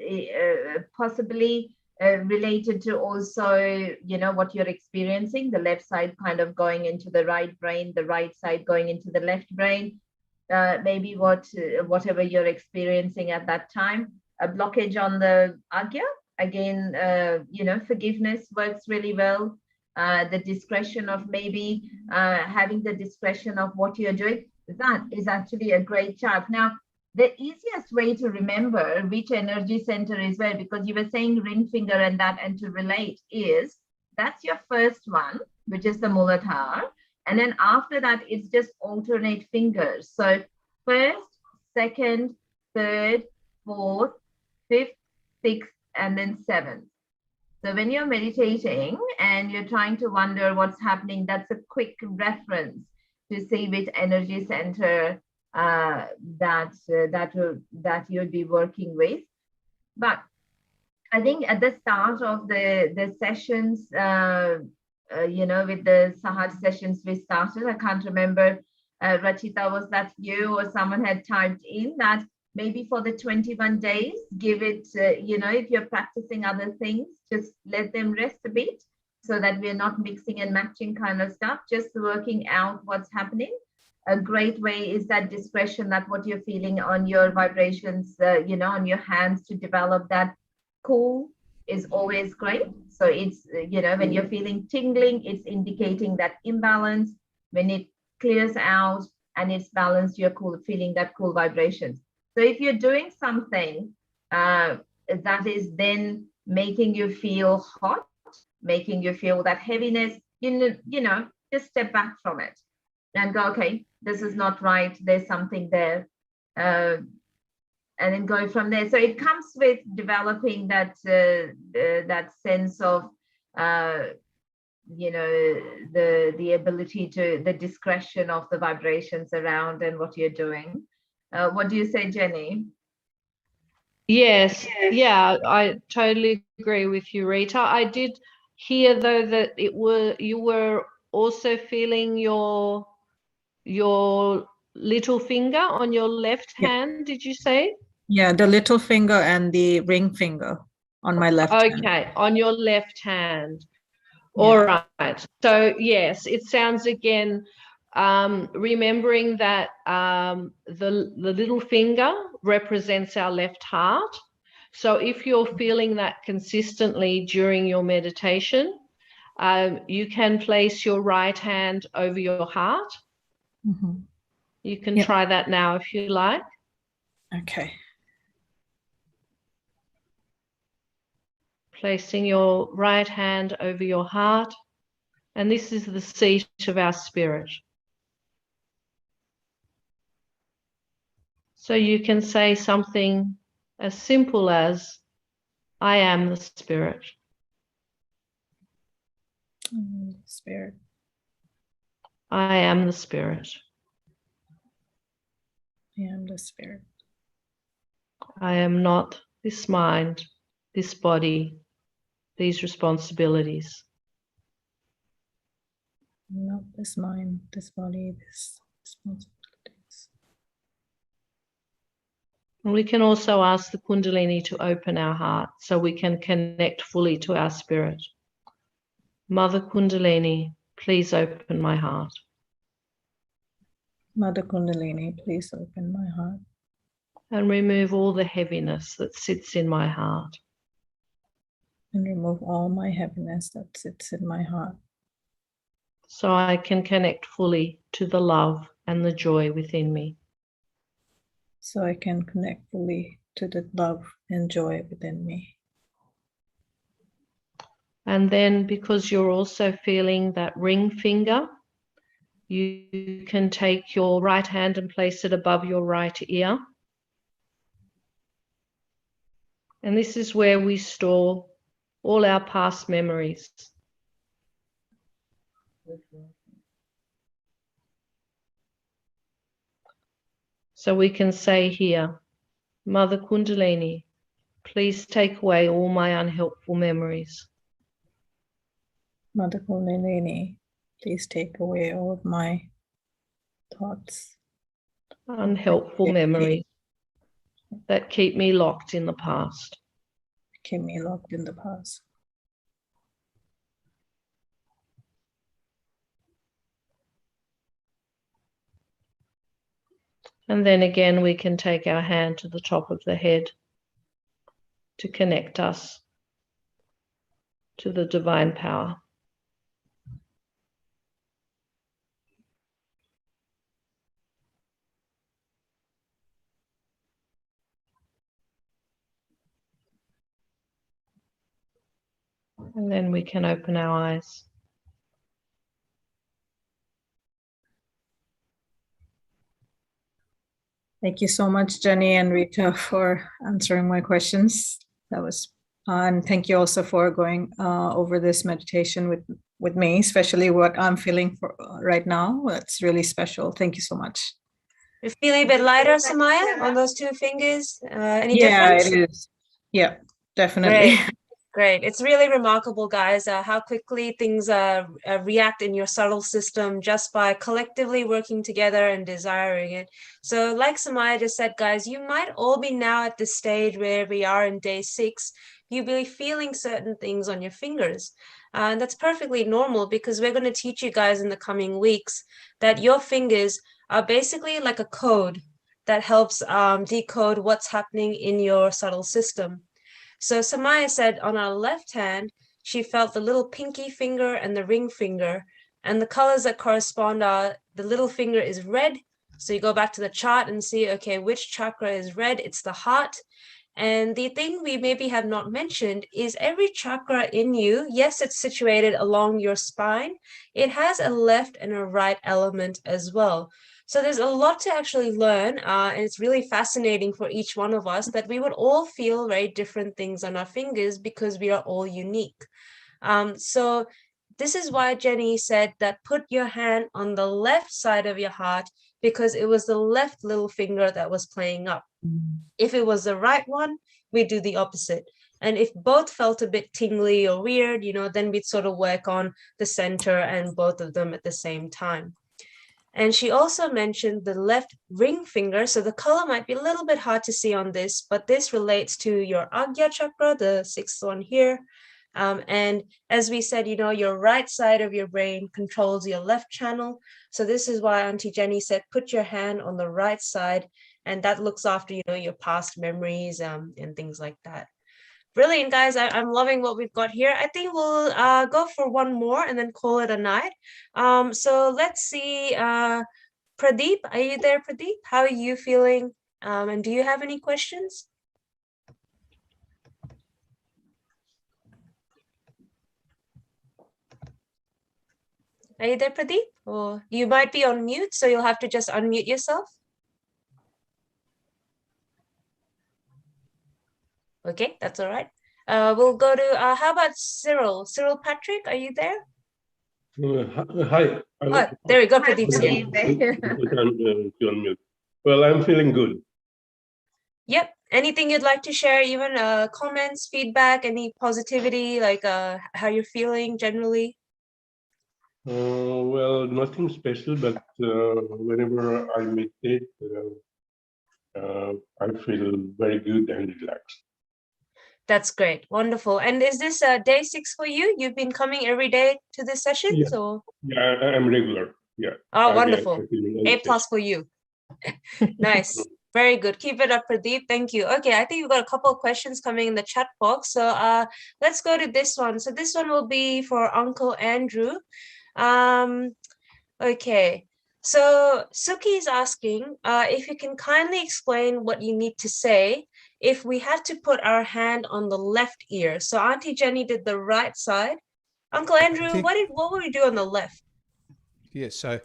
possibly related to also, you know, what you're experiencing, the left side kind of going into the right brain, the right side going into the left brain, maybe whatever you're experiencing at that time. A blockage on the agya, again, you know, forgiveness works really well. The discretion of maybe having the discretion of what you're doing, that is actually a great chart. Now, the easiest way to remember which energy center is where, because you were saying ring finger and that, and to relate is, that's your first one, which is the Muladhara. And then after that, it's just alternate fingers. So first, second, third, fourth, fifth, sixth, and then seventh. So when you're meditating and you're trying to wonder what's happening, that's a quick reference to see which energy center that you'd be working with. But I think at the start of the sessions, you know, with the Sahaja sessions we started, I can't remember, Rachita, was that you or someone had typed in that maybe for the 21 days, give it, you know, if you're practicing other things, just let them rest a bit so that we're not mixing and matching kind of stuff, just working out what's happening. A great way is that discretion, that what you're feeling on your vibrations, you know, on your hands, to develop that cool is always great. So it's, you know, when you're feeling tingling, it's indicating that imbalance. When it clears out and it's balanced, you're cool, feeling that cool vibrations. So if you're doing something that is then making you feel hot, making you feel that heaviness, you know, just step back from it and go, okay, this is not right, there's something there, and then go from there. So it comes with developing that that sense of you know, the ability to, the discretion of the vibrations around and what you're doing. What do you say, Jenny? Yes, yeah, I totally agree with you, Rita. I did hear though that you were also feeling your little finger on your left hand, did you say? Yeah, the little finger and the ring finger on my left hand. Okay, on your left hand. Yeah. All right. So yes, it sounds again, remembering that the little finger represents our left heart. So if you're feeling that consistently during your meditation, you can place your right hand over your heart. Mhm. You can Yep. try that now if you like. Okay. Placing your right hand over your heart. And this is the seat of our spirit. So you can say something as simple as, I am the spirit. Spirit. I am the spirit. I am the spirit. I am not this mind, this body, these responsibilities. Not this mind, this body, this responsibilities. And we can also ask the Kundalini to open our heart so we can connect fully to our spirit. Mother Kundalini, please open my heart. Mother Kundalini, please open my heart. And remove all the heaviness that sits in my heart. And remove all my heaviness that sits in my heart. So I can connect fully to the love and the joy within me. So I can connect fully to the love and joy within me. And then because you're also feeling that ring finger, you can take your right hand and place it above your right ear. And this is where we store all our past memories. So we can say here, Mother Kundalini, please take away all my unhelpful memories. Mother Kundalini, please take away all of my thoughts. Unhelpful memories that keep me locked in the past. Keep me locked in the past. And then again, we can take our hand to the top of the head to connect us to the divine power. And then we can open our eyes. Thank you so much, Jenny and Rita, for answering my questions. That was and thank you also for going over this meditation with me, especially what I'm feeling for right now. That's really special. Thank you so much. You're feeling a bit lighter, Samaya, on those two fingers? Any Yeah, difference? it is. Yeah, definitely. Great. Great. It's really remarkable, guys, how quickly things react in your subtle system just by collectively working together and desiring it. So like Samaya just said, guys, you might all be now at this stage where we are in day 6. You'll be feeling certain things on your fingers. And that's perfectly normal because we're going to teach you guys in the coming weeks that your fingers are basically like a code that helps decode what's happening in your subtle system. So Samaya said on her left hand, she felt the little pinky finger and the ring finger, and the colors that correspond are the little finger is red. So you go back to the chart and see, okay, which chakra is red? It's the heart. And the thing we maybe have not mentioned is every chakra in you, yes, it's situated along your spine. It has a left and a right element as well. So there's a lot to actually learn, and it's really fascinating for each one of us that we would all feel very different things on our fingers because we are all unique. So this is why Jenny said that put your hand on the left side of your heart because it was the left little finger that was playing up. If it was the right one, we'd do the opposite. And if both felt a bit tingly or weird, then we'd sort of work on the center and both of them at the same time. And she also mentioned the left ring finger. So the color might be a little bit hard to see on this, but this relates to your Agya chakra, the 6th one here. And as we said, your right side of your brain controls your left channel. So this is why Auntie Jenny said, put your hand on the right side, and that looks after, your past memories and things like that. Brilliant, guys. I'm loving what we've got here. I think we'll go for one more and then call it a night. So let's see. Pradeep, are you there, Pradeep? How are you feeling? And do you have any questions? Are you there, Pradeep? Or you might be on mute, so you'll have to just unmute yourself. Okay, that's all right. We'll go to, how about Cyril? Cyril Patrick, are you there? Hi. Oh, there we go, Pradeep's here. Well, I'm feeling good. Yep. Anything you'd like to share, even comments, feedback, any positivity, like how you're feeling generally? Well, nothing special, but whenever I meditate, I feel very good and relaxed. That's great. Wonderful. And is this day 6 for you? You've been coming every day to this session? Yeah. So Yeah, I'm regular. Yeah. oh, wonderful. A+ for you. Nice. Very good. Keep it up, Pradeep. Thank you. Okay, I think we've got a couple of questions coming in the chat box. So let's go to this one. So this one will be for Uncle Andrew. Okay. So Suki is asking if you can kindly explain what you need to say if we had to put our hand on the left ear. So Auntie Jenny did the right side. Uncle Andrew, what would we do on the left? Yeah, so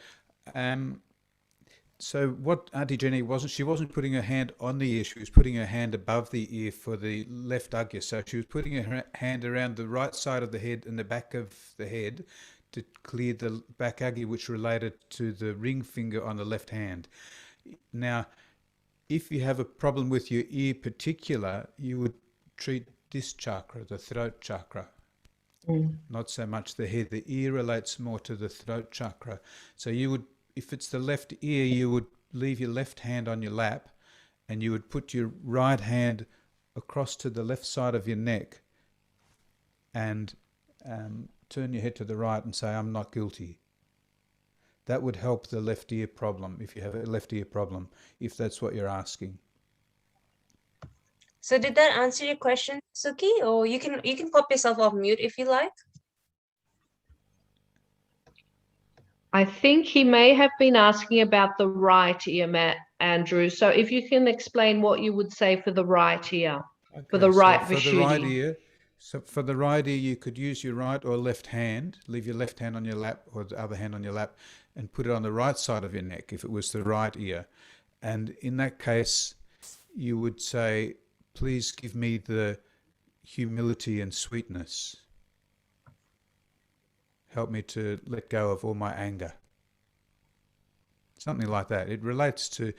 what Auntie Jenny she wasn't putting her hand on the ear, she was putting her hand above the ear for the left agya. So she was putting her hand around the right side of the head and the back of the head to clear the back agya, which related to the ring finger on the left hand. Now, if you have a problem with your ear particular, you would treat this chakra, the throat chakra. not so much the head. The ear relates more to the throat chakra. So you would, if it's the left ear, you would leave your left hand on your lap and you would put your right hand across to the left side of your neck and turn your head to the right and say, I'm not guilty. That would help the left ear problem, if you have a left ear problem, if that's what you're asking. So did that answer your question, Suki? Or you can pop yourself off mute if you like. I think he may have been asking about the right ear, Andrew. So if you can explain what you would say for the right ear, for the right for the right Vishuddhi. ear, so for the right ear, you could use your right or left hand, leave your left hand on your lap or the other hand on your lap and put it on the right side of your neck if it was the right ear. And in that case, you would say, please give me the humility and sweetness. Help me to let go of all my anger. Something like that. It relates to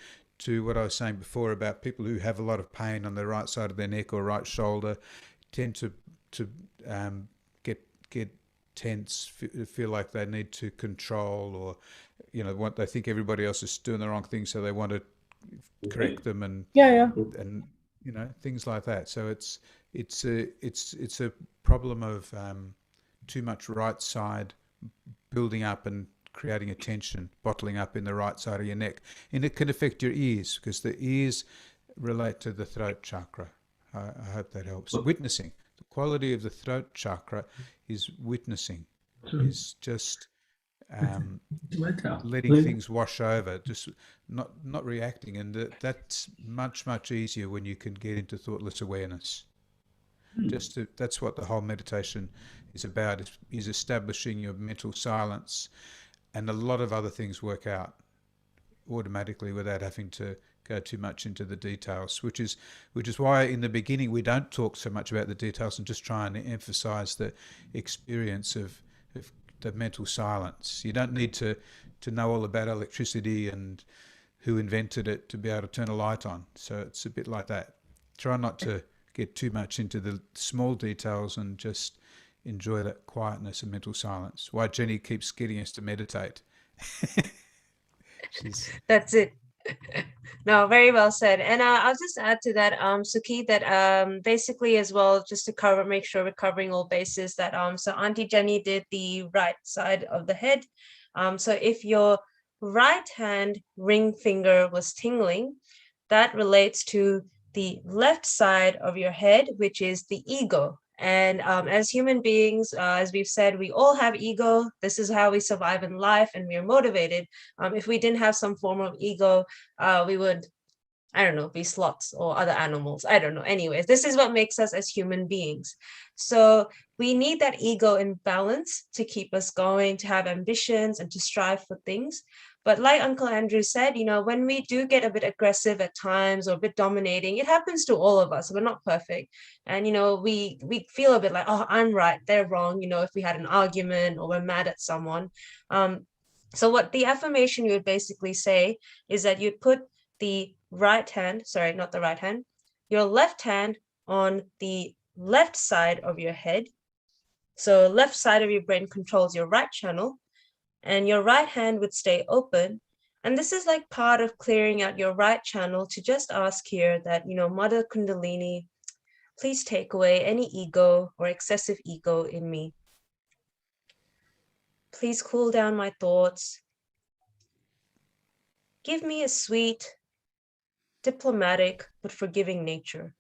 what I was saying before about people who have a lot of pain on the right side of their neck or right shoulder tend to get tense, feel like they need to control, or they think everybody else is doing the wrong thing, so they want to correct them, and and things like that. So it's a problem of too much right side building up and creating a tension, bottling up in the right side of your neck. And it can affect your ears, because the ears relate to the throat chakra. I hope that helps. Witnessing. The quality of the throat chakra is witnessing, is just letting things wash over, just not reacting. And that's much, much easier when you can get into thoughtless awareness. That's what the whole meditation is about, is establishing your mental silence, and a lot of other things work out automatically without having to go too much into the details, which is why in the beginning we don't talk so much about the details and just try and emphasize the experience of the mental silence. You don't need to know all about electricity and who invented it to be able to turn a light on. So it's a bit like that. Try not to get too much into the small details and just enjoy that quietness and mental silence. Why Jenny keeps getting us to meditate. That's it. No, very well said. And I'll just add to that, Suki, that basically as well, just to make sure we're covering all bases, that so Auntie Jenny did the right side of the head. So if your right hand ring finger was tingling, that relates to the left side of your head, which is the ego. And as human beings, as we've said, we all have ego. This is how we survive in life, and we are motivated. If we didn't have some form of ego, we would, I don't know, be sloths or other animals. I don't know. Anyways, this is what makes us as human beings. So we need that ego in balance to keep us going, to have ambitions and to strive for things. But like Uncle Andrew said, when we do get a bit aggressive at times or a bit dominating, it happens to all of us. We're not perfect. And, we feel a bit like, oh, I'm right, they're wrong, if we had an argument or we're mad at someone. So what the affirmation you would basically say is that you'd put the right hand, sorry, not the right hand, your left hand on the left side of your head. So left side of your brain controls your right channel, and your right hand would stay open. And this is like part of clearing out your right channel, to just ask here that, Mother Kundalini, please take away any ego or excessive ego in me. Please cool down my thoughts. Give me a sweet, diplomatic, but forgiving nature.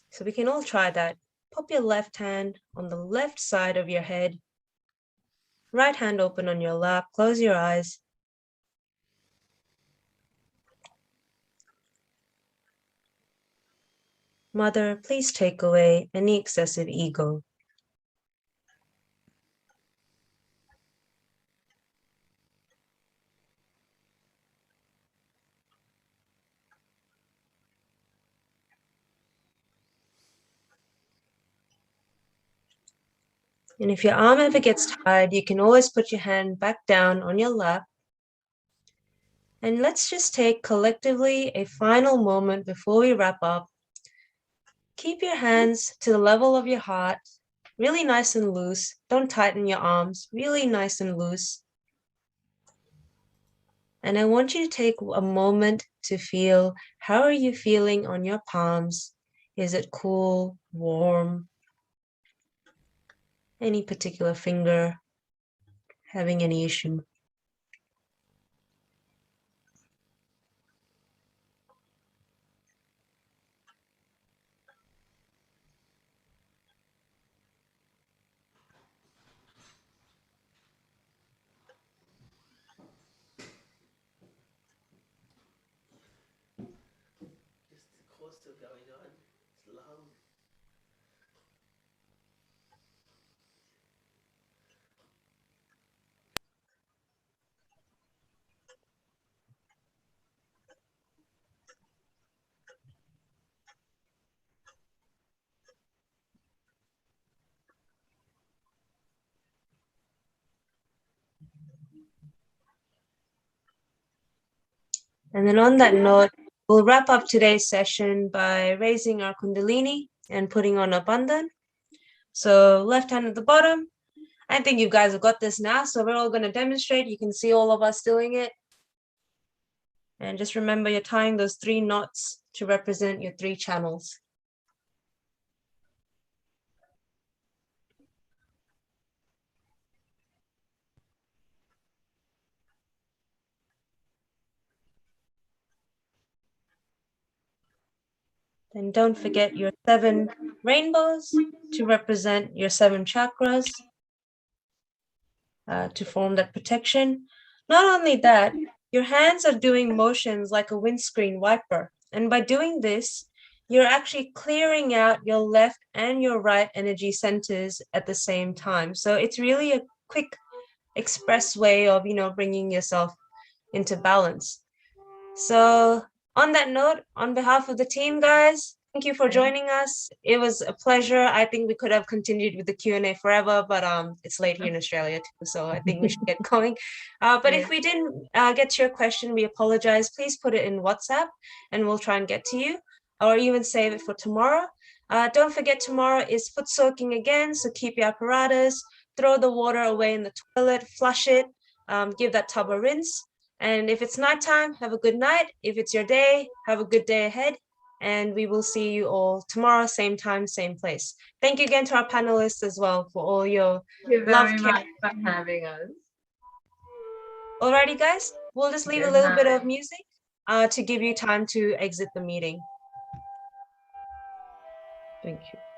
So we can all try that. Pop your left hand on the left side of your head. Right hand open on your lap. Close your eyes. Mother, please take away any excessive ego. And if your arm ever gets tired, you can always put your hand back down on your lap. And let's just take collectively a final moment before we wrap up. keep your hands to the level of your heart, really nice and loose. Don't tighten your arms, really nice and loose. And I want you to take a moment to feel, how are you feeling on your palms? Is it cool, warm? Any particular finger having any issue? Just the course still going on. It's long. And then on that note, we'll wrap up today's session by raising our Kundalini and putting on a bandhan. So left hand at the bottom. I think you guys have got this now, so we're all going to demonstrate. You can see all of us doing it. And just remember, you're tying those 3 knots to represent your 3 channels. Then don't forget your 7 rainbows to represent your 7 chakras, to form that protection. Not only that, your hands are doing motions like a windscreen wiper. And by doing this, you're actually clearing out your left and your right energy centers at the same time. So it's really a quick express way of, bringing yourself into balance. So on that note, on behalf of the team, guys, thank you for joining us. It was a pleasure. I think we could have continued with the Q&A forever, but it's late here in Australia too, so I think we should get going. But if we didn't get to your question, we apologize. Please put it in WhatsApp and we'll try and get to you, or even save it for tomorrow. Don't forget, tomorrow is foot soaking again, so keep your apparatus, throw the water away in the toilet, flush it, give that tub a rinse. And if it's nighttime, have a good night. If it's your day, have a good day ahead. And we will see you all tomorrow, same time, same place. Thank you again to our panelists as well for all your love, very care. much for having us. Alrighty, guys, we'll just leave a Good little bit of night. music to give you time to exit the meeting. Thank you.